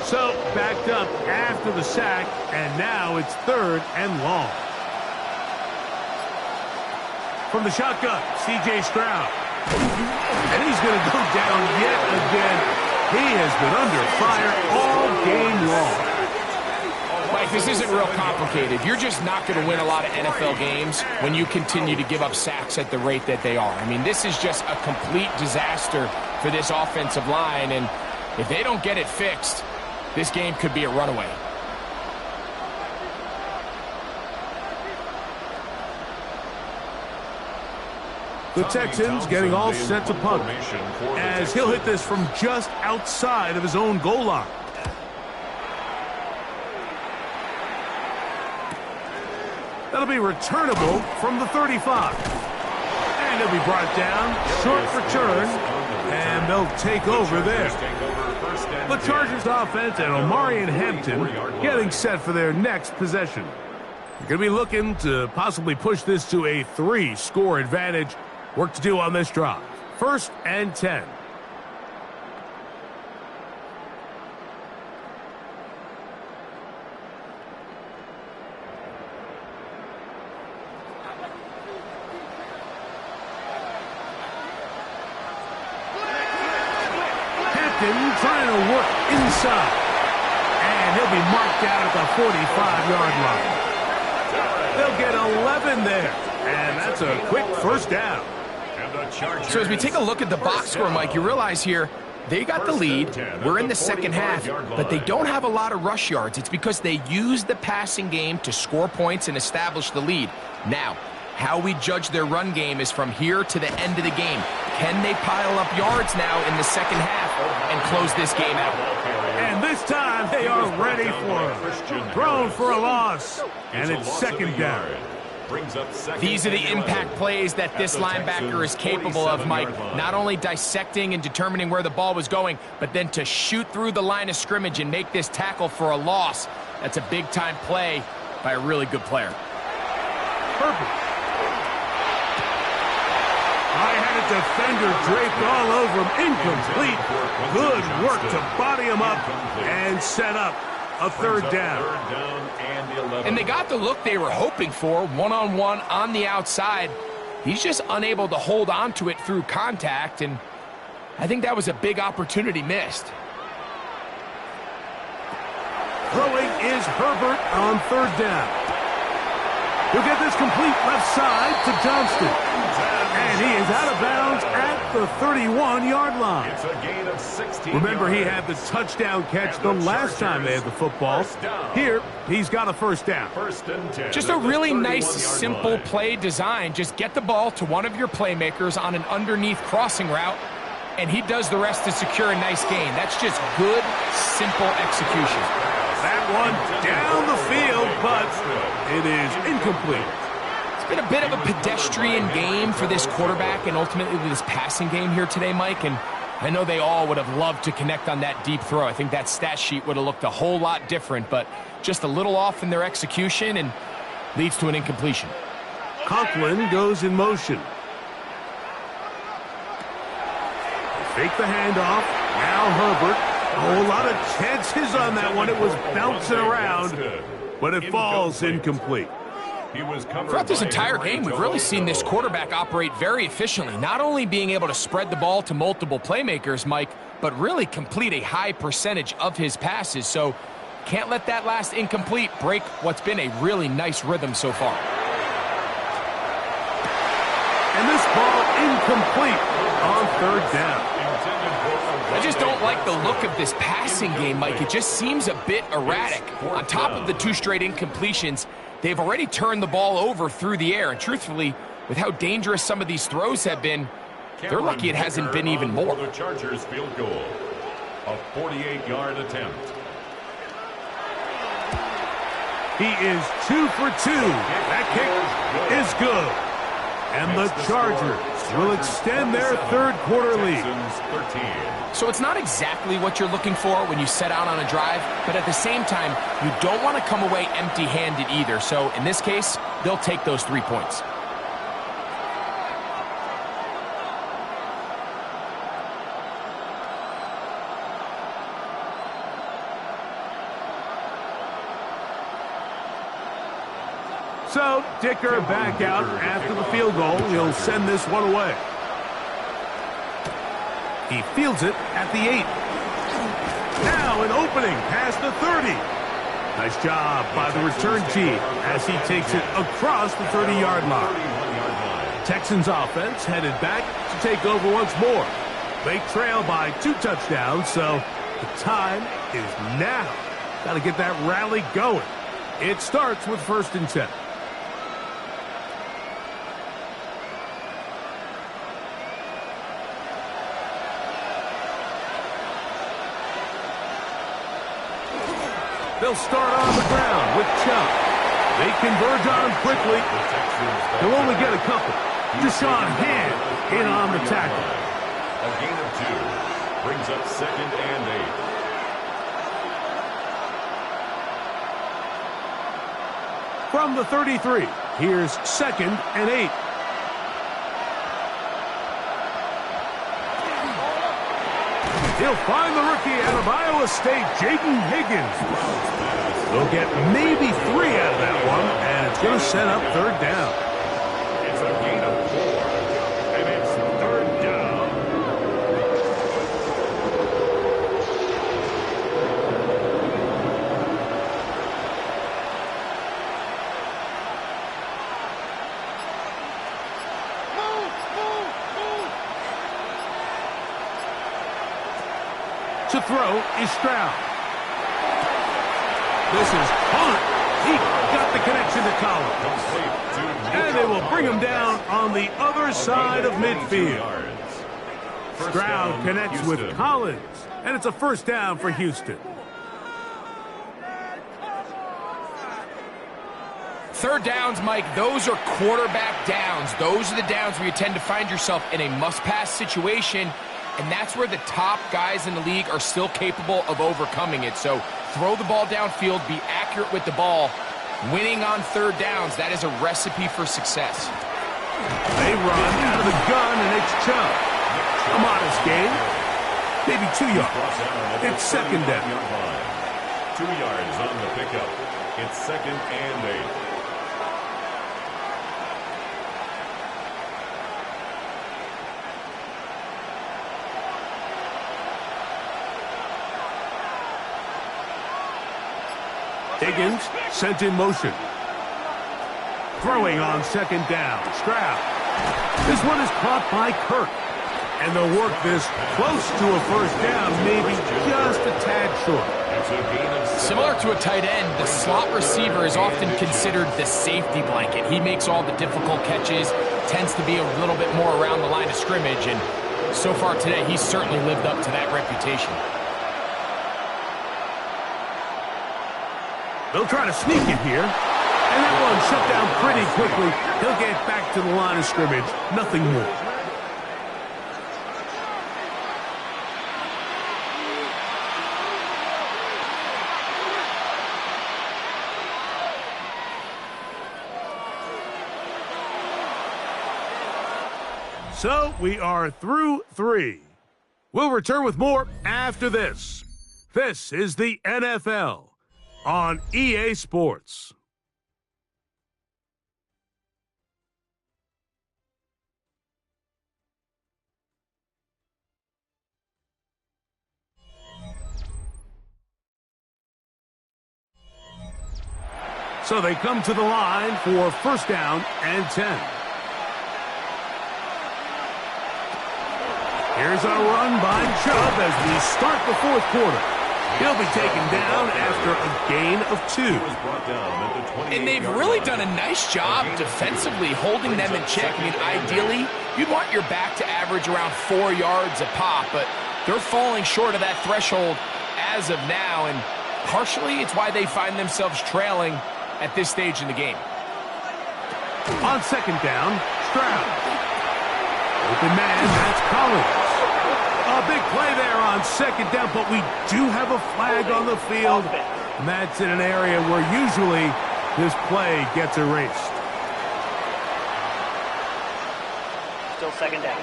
So, backed up after the sack, and now it's 3rd and long. From the shotgun, C.J. Stroud. And he's going to go down yet again. He has been under fire all game long. Mike, this isn't real complicated. You're just not going to win a lot of NFL games when you continue to give up sacks at the rate that they are. I mean, this is just a complete disaster for this offensive line, and if they don't get it fixed, this game could be a runaway. The Texans getting all set to punt, as he'll hit this from just outside of his own goal line. That'll be returnable from the 35. And he'll be brought down, short return, and they'll take over there. The Chargers offense and Omarion Hampton getting set for their next possession. They're going to be looking to possibly push this to a 3-score advantage. Work to do on this drive. 1st and 10. Hampton trying to work inside. And he'll be marked out at the 45-yard line. They'll get 11 there. And that's a quick 1st down. So as we take a look at the box score, Mike, you realize here they got the lead. We're in the 2nd half, but they don't have a lot of rush yards. It's because they use the passing game to score points and establish the lead. Now, how we judge their run game is from here to the end of the game. Can they pile up yards now in the 2nd half and close this game out? And this time they are ready for it. Thrown for a loss, and it's 2nd down. These are the impact plays that this linebacker is capable of, Mike. Not only dissecting and determining where the ball was going, but then to shoot through the line of scrimmage and make this tackle for a loss. That's a big-time play by a really good player. Herbert. I had a defender draped all over him. Incomplete. Good work to body him up and set up a 3rd down. And they got the look they were hoping for, one-on-one on the outside. He's just unable to hold on to it through contact, and I think that was a big opportunity missed. Throwing is Herbert on 3rd down. He'll get this complete left side to Johnston. And he is out of bounds at the 31-yard line. It's a gain of 16. Remember, he had the touchdown catch the last time they had the football. Here, he's got a 1st down. 1st and 10. Just a really nice, simple play design. Just get the ball to one of your playmakers on an underneath crossing route, and he does the rest to secure a nice gain. That's just good, simple execution. That one down the field, but it is incomplete. It's been a bit of a pedestrian game for this quarterback and ultimately this passing game here today, Mike, and I know they all would have loved to connect on that deep throw. I think that stat sheet would have looked a whole lot different, but just a little off in their execution and leads to an incompletion. Conklin goes in motion. Fake the handoff. Now Herbert. A lot of chances on that one. It was bouncing around, but it falls incomplete. Throughout this entire game, we've really seen this quarterback operate very efficiently, not only being able to spread the ball to multiple playmakers, Mike, but really complete a high percentage of his passes. So can't let that last incomplete break what's been a really nice rhythm so far. And this ball incomplete on 3rd down. I just don't like the look of this passing game, Mike. It just seems a bit erratic. On top of the 2 straight incompletions, they've already turned the ball over through the air. And truthfully, with how dangerous some of these throws have been, they're lucky it hasn't been even more. The Chargers field goal, a 48-yard attempt. He is 2 for 2. That kick is good. And the Chargers will extend their third quarter lead. So it's not exactly what you're looking for when you set out on a drive, but at the same time, you don't want to come away empty-handed either. So in this case, they'll take those 3 points. So, Dicker back out after the field goal. He'll send this one away. He fields it at the 8. Now an opening past the 30. Nice job by the return team as he takes it across the 30-yard line. Texans offense headed back to take over once more. They trail by 2 touchdowns, so the time is now. Got to get that rally going. It starts with 1st and 10. They'll start on the ground with Chubb. They converge on him quickly. They'll only get a couple. Deshaun Hand in on the tackle. A gain of 2 brings up 2nd and 8. From the 33, here's 2nd and 8. He'll find the rookie out of Iowa State, Jaden Higgins. They'll get maybe 3 out of that one, and it's going to set up 3rd down. It's a gain of 4, and it's 3rd down. To throw is Stroud. This is Hunt. He got the connection to Collins. And they will bring him down on the other side of midfield. Stroud connects with Collins, and it's a 1st down for Houston. 3rd downs, Mike, those are quarterback downs. Those are the downs where you tend to find yourself in a must-pass situation, and that's where the top guys in the league are still capable of overcoming it. So throw the ball downfield, be accurate with the ball. Winning on 3rd downs, that is a recipe for success. They run out of the gun, and it's Chubb. A modest gain, maybe 2 yards. It's 2nd down. 2 yards on the pickup. It's 2nd and 8. Higgins sent in motion. Throwing on 2nd down. Stroud. This one is caught by Kirk. And they'll work this close to a 1st down, maybe just a tad short. Similar to a tight end, the slot receiver is often considered the safety blanket. He makes all the difficult catches, tends to be a little bit more around the line of scrimmage, and so far today, he's certainly lived up to that reputation. They'll try to sneak it here. And that one shut down pretty quickly. He'll get back to the line of scrimmage. Nothing more. So we are through 3. We'll return with more after this. This is the NFL on EA Sports. So they come to the line for 1st down and 10. Here's a run by Chubb as we start the fourth quarter. He'll be taken down after a gain of 2. And they've really done a nice job defensively holding them in check. I mean, ideally, you'd want your back to average around 4 yards a pop, but they're falling short of that threshold as of now, and partially it's why they find themselves trailing at this stage in the game. On second down, Stroud. Open man, that's Collins. A big play there on second down, but we do have a flag on the field. And that's in an area where usually this play gets erased. Still second down.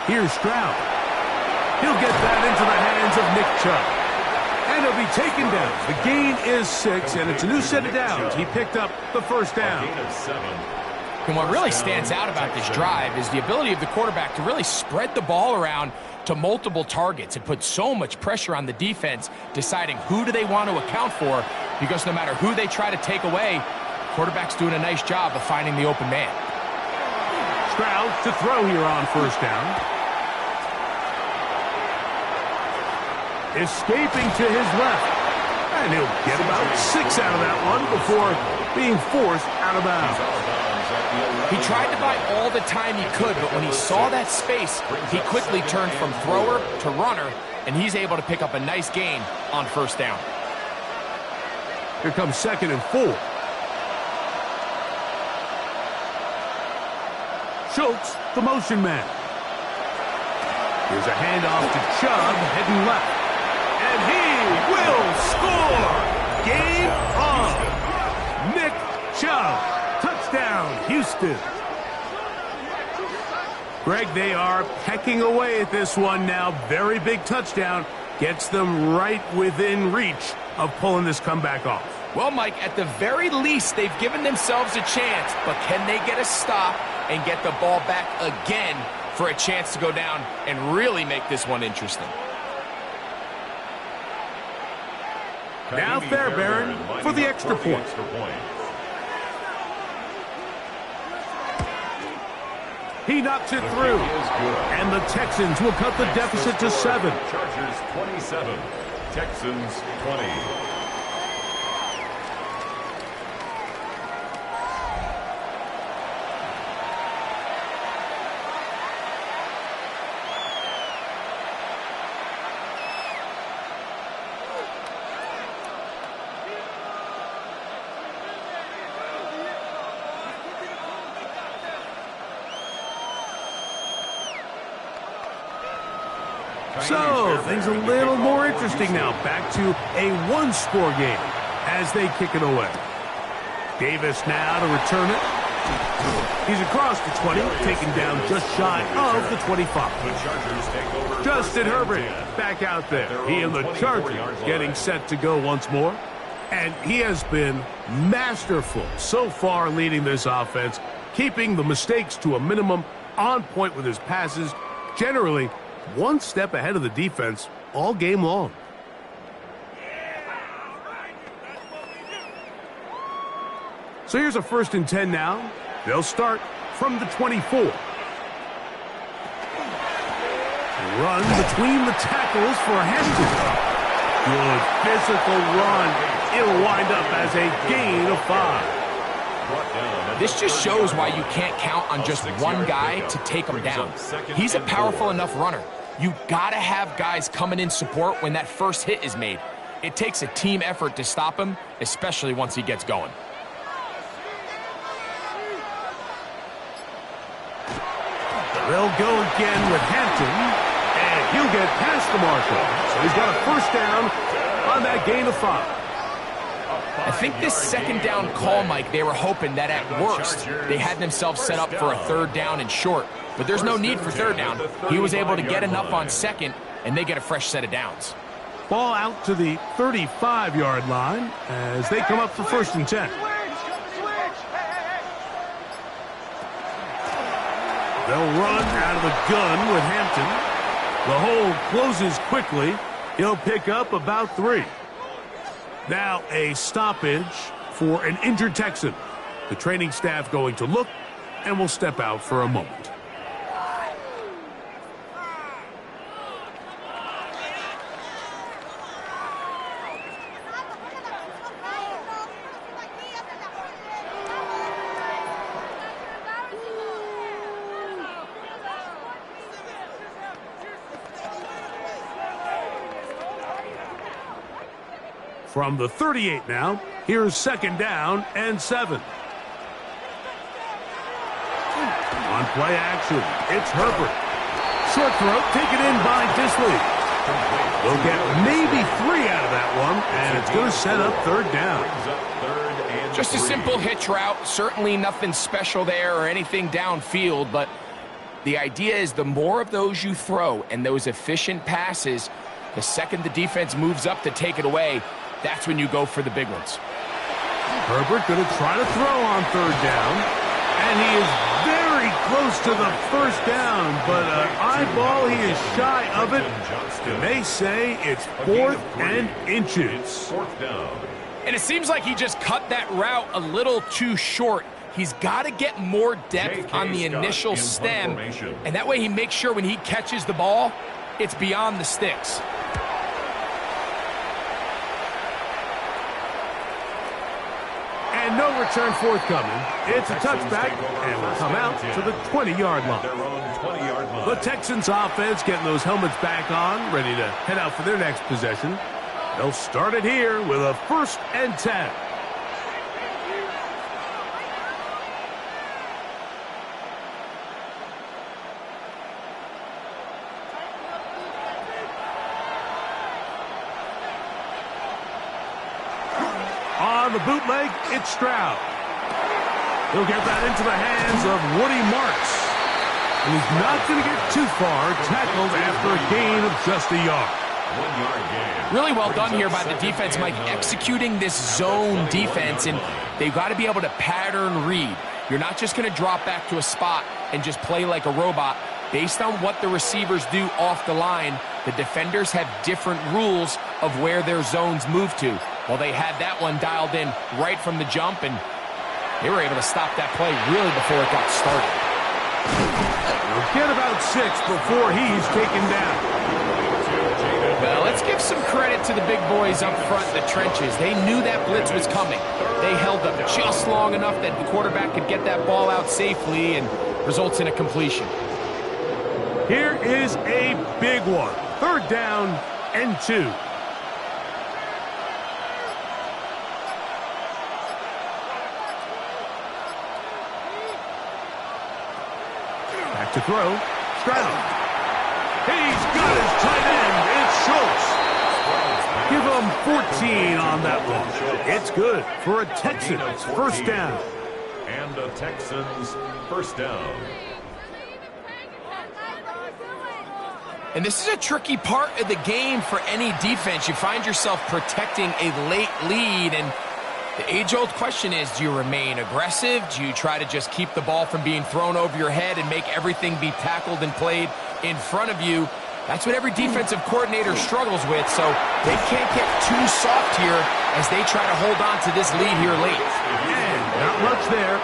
Here's Stroud. He'll get that into the hands of Nick Chubb. And he'll be taken down. The gain is 6, and it's a new set of downs. He picked up the first down. And what really stands out about this drive is the ability of the quarterback to really spread the ball around to multiple targets. It puts so much pressure on the defense deciding who do they want to account for, because no matter who they try to take away, the quarterback's doing a nice job of finding the open man. Stroud to throw here on first down. Escaping to his left. And he'll get about 6 out of that one before being forced out of bounds. He tried to buy all the time he could, but when he saw that space, he quickly turned from thrower to runner, and he's able to pick up a nice gain on first down. Here comes 2nd and 4. Schultz, the motion man. Here's a handoff to Chubb, heading left. And he will score! Game on! Nick Chubb, touchdown, Houston. Greg, they are pecking away at this one now. Very big touchdown. Gets them right within reach of pulling this comeback off. Well, Mike, at the very least, they've given themselves a chance, but can they get a stop and get the ball back again for a chance to go down and really make this one interesting? Now Fairbairn for the extra point. He knocks it through. And the Texans will cut the deficit to 7. Chargers 27, Texans 20. So, things a little more interesting now. Back to a one-score game as they kick it away. Davis now to return it. He's across the 20, taken down just shy of the 25. Justin Herbert back out there. He and the Chargers getting set to go once more. And he has been masterful so far leading this offense, keeping the mistakes to a minimum, on point with his passes, generally one step ahead of the defense all game long. So here's a 1st and 10 now. They'll start from the 24. Run between the tackles for Hampton. Good physical run. It'll wind up as a gain of 5. This just shows why you can't count on just one guy to take him down. He's a powerful enough runner. You gotta have guys coming in support when that first hit is made. It takes a team effort to stop him, especially once he gets going. They'll go again with Hampton, and he'll get past the marker. So he's got a 1st down on that gain of 5. I think this 2nd down call, Mike, they were hoping that at worst they had themselves set up for a 3rd down and short. But there's no need for 3rd down. He was able to get enough on 2nd, and they get a fresh set of downs. Ball out to the 35-yard line as they come up for 1st and 10. They'll run out of the gun with Hampton. The hole closes quickly. He'll pick up about 3. Now a stoppage for an injured Texan. The training staff going to look and will step out for a moment. From the 38 now, here's second down and 7. On play action, it's Herbert. Short throw taken in by Disley. They'll get maybe 3 out of that one, and it's going to set up third down. Just a simple hitch route. Certainly nothing special there or anything downfield, but the idea is the more of those you throw and those efficient passes, the second the defense moves up to take it away, that's when you go for the big ones. Herbert going to try to throw on third down, and he is very close to the first down, but eyeball, he is shy of it, and they say it's 4th and inches. And it seems like he just cut that route a little too short. He's got to get more depth on the initial stem, and that way he makes sure when he catches the ball, it's beyond the sticks. And no return forthcoming. It's a touchback, and will come out to the 20-yard line. The Texans offense getting those helmets back on, ready to head out for their next possession. They'll start it here with a 1st and 10. On the bootleg, it's Stroud. He'll get that into the hands of Woody Marks. And he's not going to get too far, tackled after a gain of just a yard. 1 yard gain. Really well done here by the defense, Mike, executing this zone defense, and they've got to be able to pattern read. You're not just going to drop back to a spot and just play like a robot. Based on what the receivers do off the line, the defenders have different rules of where their zones move to. Well, they had that one dialed in right from the jump, and they were able to stop that play really before it got started. They'll get about 6 before he's taken down. Well, let's give some credit to the big boys up front in the trenches. They knew that blitz was coming. They held up just long enough that the quarterback could get that ball out safely and results in a completion. Here is a big one. 3rd down and 2. Back to throw. Stroud. He's got his tight end. It's Schultz. Give him 14 on that one. It's good for a Texans 1st down. And the Texans 1st down. And this is a tricky part of the game for any defense. You find yourself protecting a late lead, and the age-old question is, do you remain aggressive? Do you try to just keep the ball from being thrown over your head and make everything be tackled and played in front of you? That's what every defensive coordinator struggles with, so they can't get too soft here as they try to hold on to this lead here late. And not much there.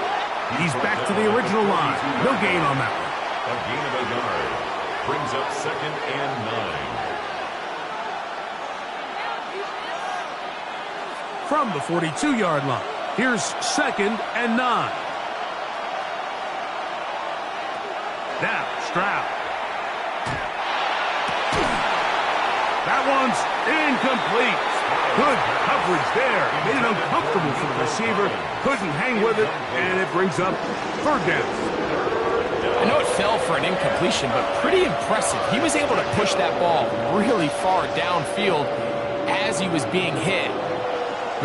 He's back to the original line. No gain on that one. A gain of a yard. Brings up 2nd and 9. From the 42-yard line, here's 2nd and 9. Now, Stroud. That one's incomplete. Good coverage there. Made it uncomfortable for the receiver. Couldn't hang with it, and it brings up 3rd down. I know it fell for an incompletion, but pretty impressive. He was able to push that ball really far downfield as he was being hit.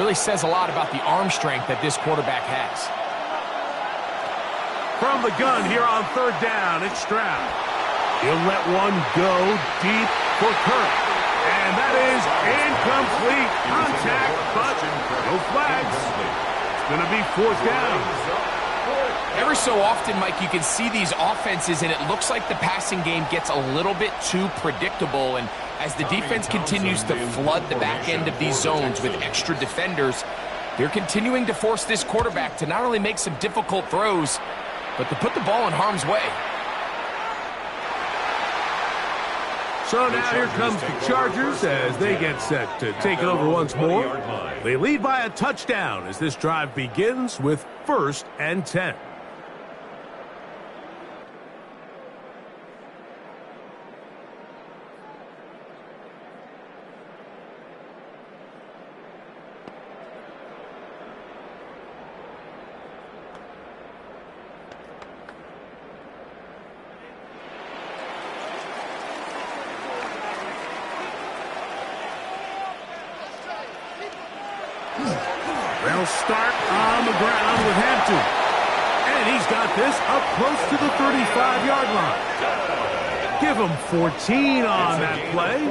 Really says a lot about the arm strength that this quarterback has. From the gun here on 3rd down, it's Stroud. He'll let one go deep for Kirk. And that is incomplete contact, but no flags. It's going to be 4th down. Every so often, Mike, you can see these offenses, and it looks like the passing game gets a little bit too predictable. And as the defense continues to flood the back end of these zones with extra defenders, They're continuing to force this quarterback to not only make some difficult throws, but to put the ball in harm's way. So now here comes the Chargers as they get set to take it over once more. They lead by a touchdown as this drive begins with 1st and 10. They'll start on the ground with Hampton. And he's got this up close to the 35-yard line. Give him 14 on that play.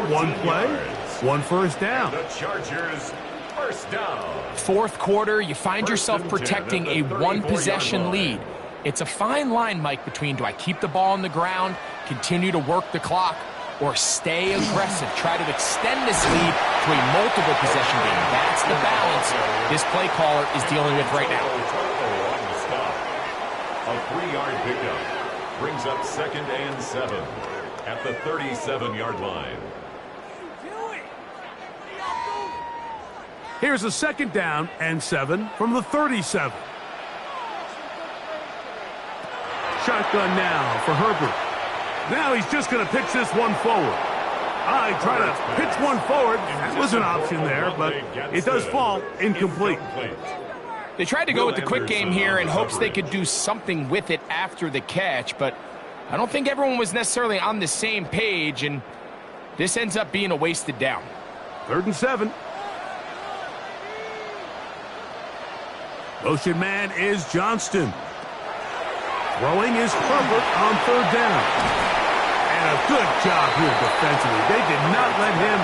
One first down. The Chargers, first down. Fourth quarter, you find yourself protecting a one-possession lead. It's a fine line, Mike, between do I keep the ball on the ground, continue to work the clock, or stay aggressive, try to extend this lead to a multiple possession game. That's the balance this play caller is dealing with right now. A 3-yard pickup brings up 2nd and 7 at the 37-yard line. Here's a 2nd down and 7 from the 37. Shotgun now for Herbert. Now he's just going to pitch this one forward. I try to pitch one forward. That was an option there, but it does fall incomplete. They tried to go with the quick game here in hopes they could do something with it after the catch, but I don't think everyone was necessarily on the same page, and this ends up being a wasted down. 3rd and 7. Motion man is Johnston. Throwing is Herbert on 3rd down. And a good job here defensively. They did not let him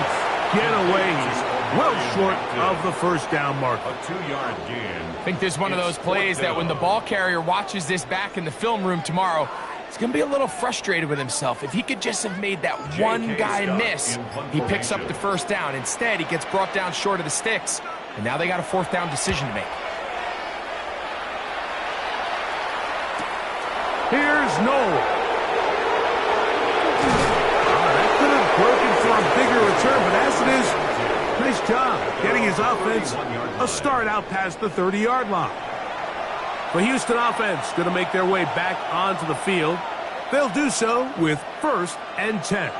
get away. He's well short of the first down mark. A 2-yard gain. I think this is one of those plays that when the ball carrier watches this back in the film room tomorrow, he's going to be a little frustrated with himself. If he could just have made that one guy miss, he picks up the first down. Instead, he gets brought down short of the sticks, and now they got a 4th down decision to make. Here's Noel. That could have broken for a bigger return, but as it is, nice job getting his offense a start out past the 30-yard line. The Houston offense going to make their way back onto the field. They'll do so with 1st and 10.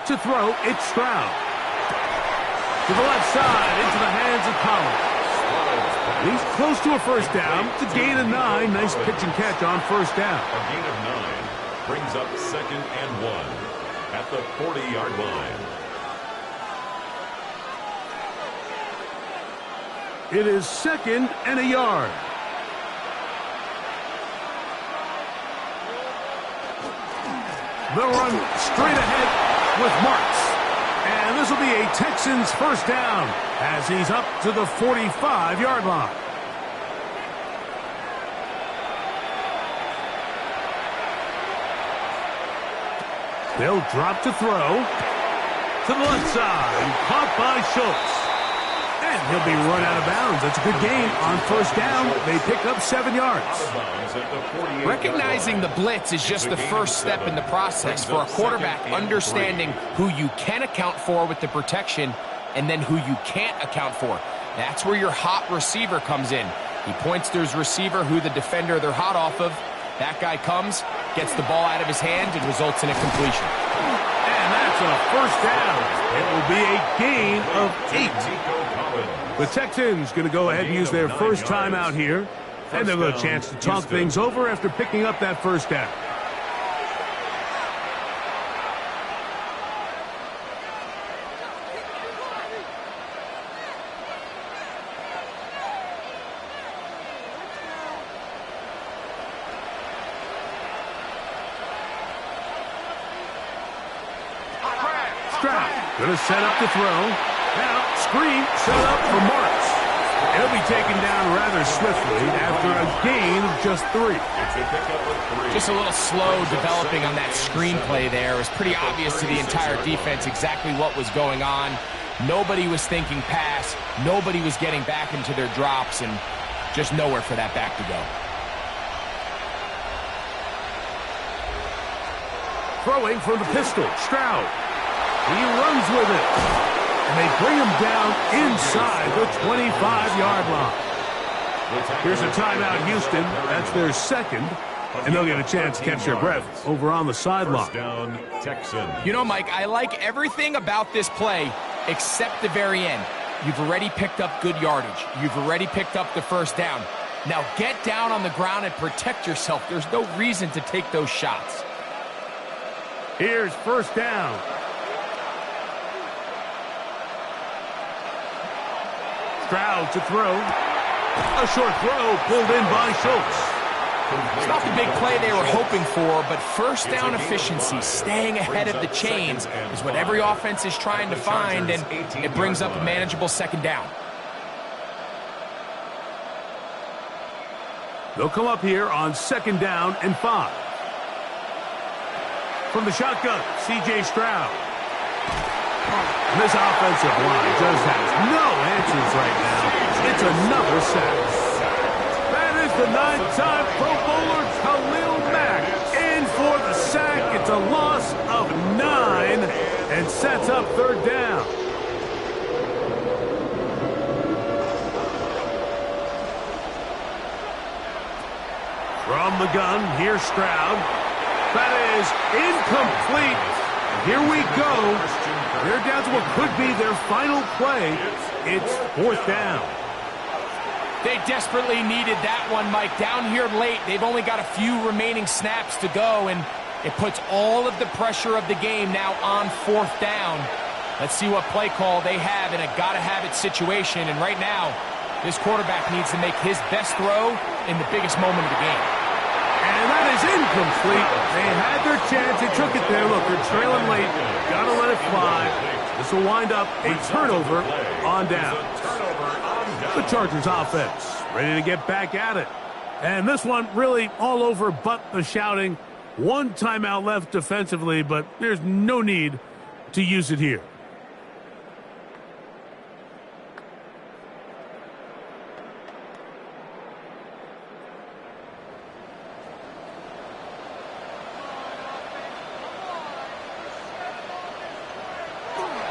To throw, it's Stroud. To the left side, into the hands of Collins. He's close to a first down. It's a gain of 9. Nice pitch and catch on first down. A gain of 9 brings up 2nd and 1 at the 40-yard line. It is 2nd and a yard. They'll run straight ahead with Marks. And this will be a Texans first down as he's up to the 45-yard line. They'll drop to throw. To the left side. Caught by Schultz. And he'll be run out of bounds. That's a good gain on first down. They pick up 7 yards. Recognizing the blitz is just the first step in the process for a quarterback understanding who you can account for with the protection and then who you can't account for. That's where your hot receiver comes in. He points to his receiver who the defender they're hot off of. That guy comes, gets the ball out of his hand, and results in a completion. And that's a first down. It will be a gain of 8. The Texans going to go ahead and use their first timeout here. And they'll have a chance to talk things over after picking up that first down. Stroud going to set up the throw. Now, screen set up for Marks. He'll be taken down rather swiftly after a gain of just 3. It's a pickup of 3. Just a little slow developing on that screenplay there. It was pretty obvious to the entire defense exactly what was going on. Nobody was thinking pass. Nobody was getting back into their drops, and just nowhere for that back to go. Throwing from the pistol, Stroud. He runs with it. And they bring him down inside the 25-yard line. Here's a timeout, Houston. That's their second. And they'll get a chance to catch their breath over on the sideline. First down, Texans. You know, Mike, I like everything about this play except the very end. You've already picked up good yardage. You've already picked up the first down. Now get down on the ground and protect yourself. There's no reason to take those shots. Here's first down. Stroud to throw. A short throw pulled in by Schultz. It's not the big play they were hoping for, but first down efficiency, staying ahead of the chains, is what every offense is trying to find, and it brings up a manageable second down. They'll come up here on second down and 5. From the shotgun, C.J. Stroud. And this offensive line just has no answers right now. It's another sack. That is the 9-time Pro Bowler Khalil Mack in for the sack. It's a loss of 9 and sets up third down. From the gun, here's Stroud. That is incomplete. Here we go. They're down to what could be their final play. It's fourth down. They desperately needed that one, Mike. Down here late, they've only got a few remaining snaps to go, and it puts all of the pressure of the game now on fourth down. Let's see what play call they have in a gotta-have-it situation, and right now, this quarterback needs to make his best throw in the biggest moment of the game. And that is incomplete. They had their chance. They took it there. Look, they're trailing late. Got to let it fly. This will wind up a turnover on down. The Chargers offense ready to get back at it. And this one really all over but the shouting. One timeout left defensively, but there's no need to use it here.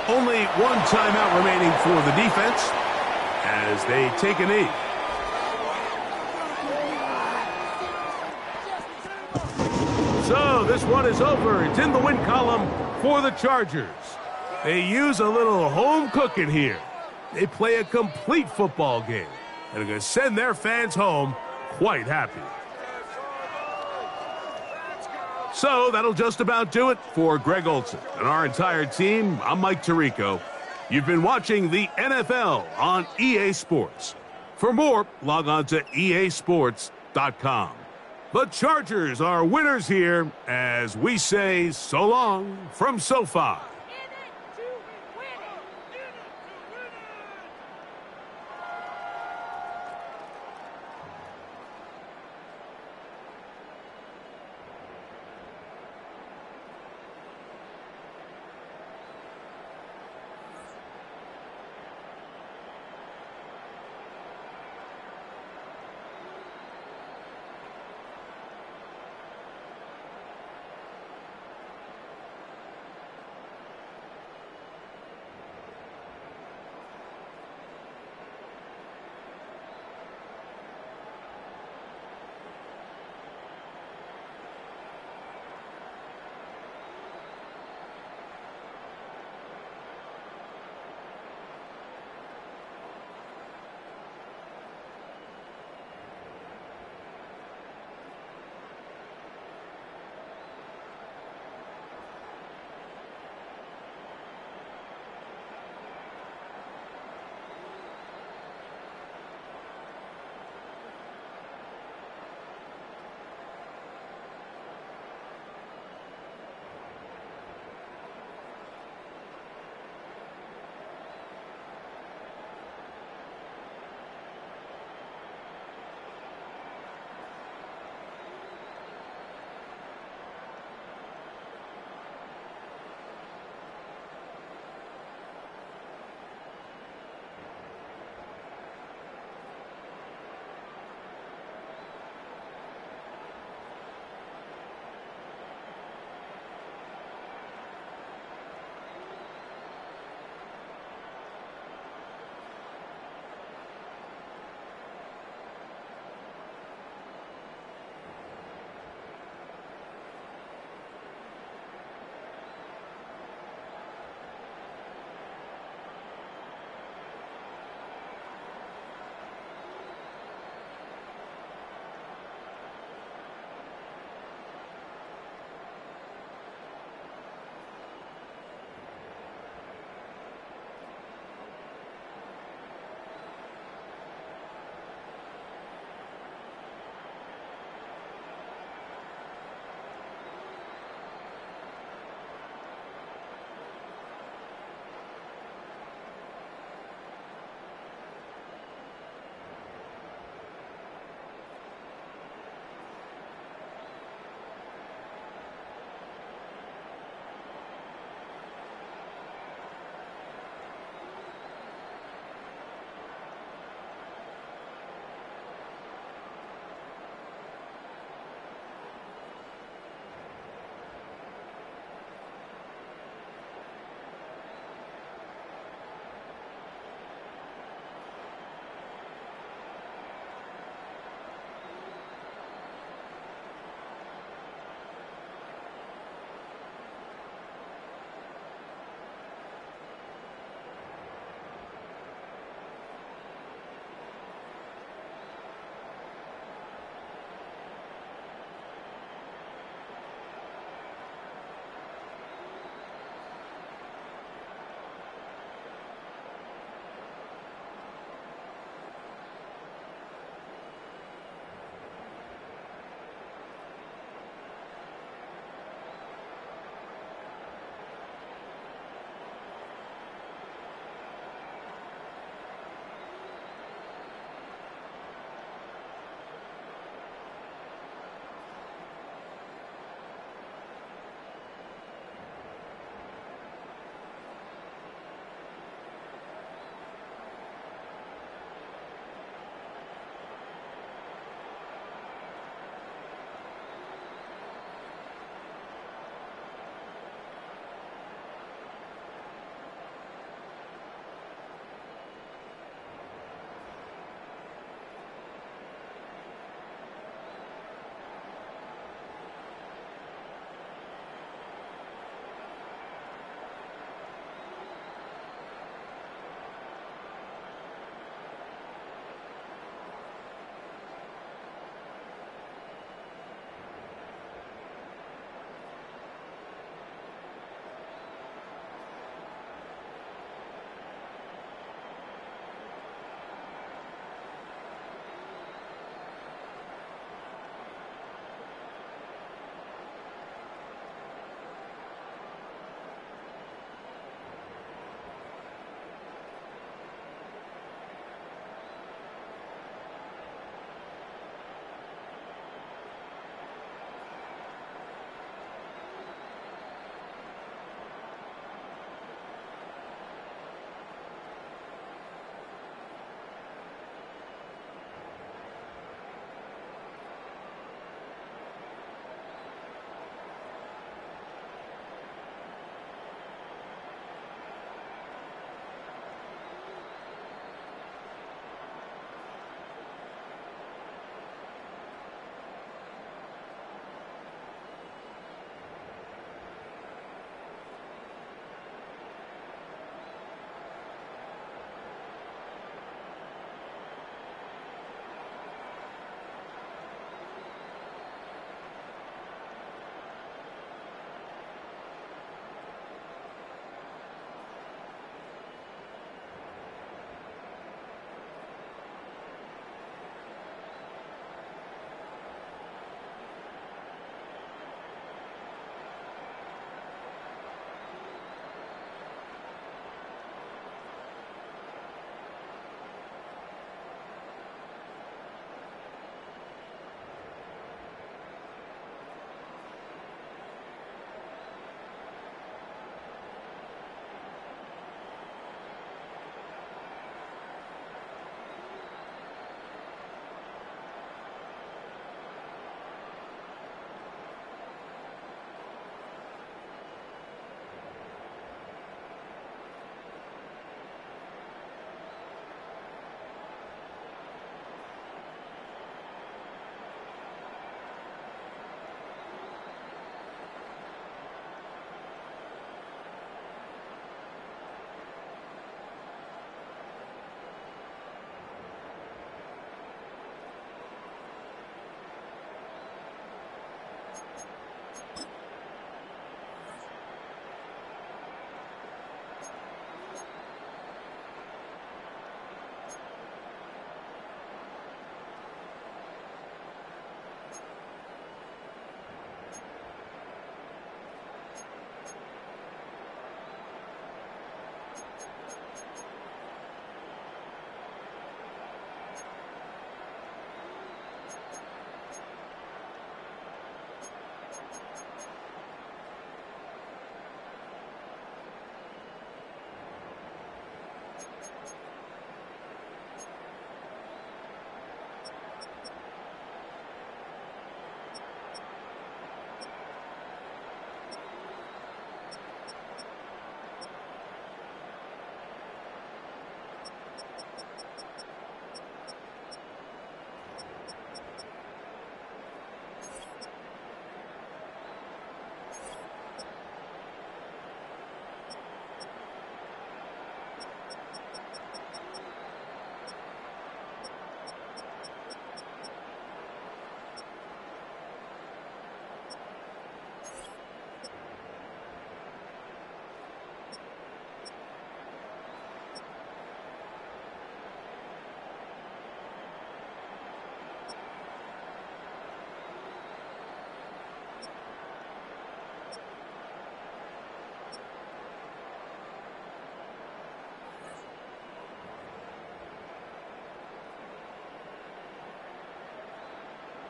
Only one timeout remaining for the defense as they take a knee. So this one is over. It's in the win column for the Chargers. They use a little home cooking here. They play a complete football game and are going to send their fans home quite happy. So that'll just about do it for Greg Olsen and our entire team. I'm Mike Tirico. You've been watching the NFL on EA Sports. For more, log on to easports.com. The Chargers are winners here as we say so long from SoFi.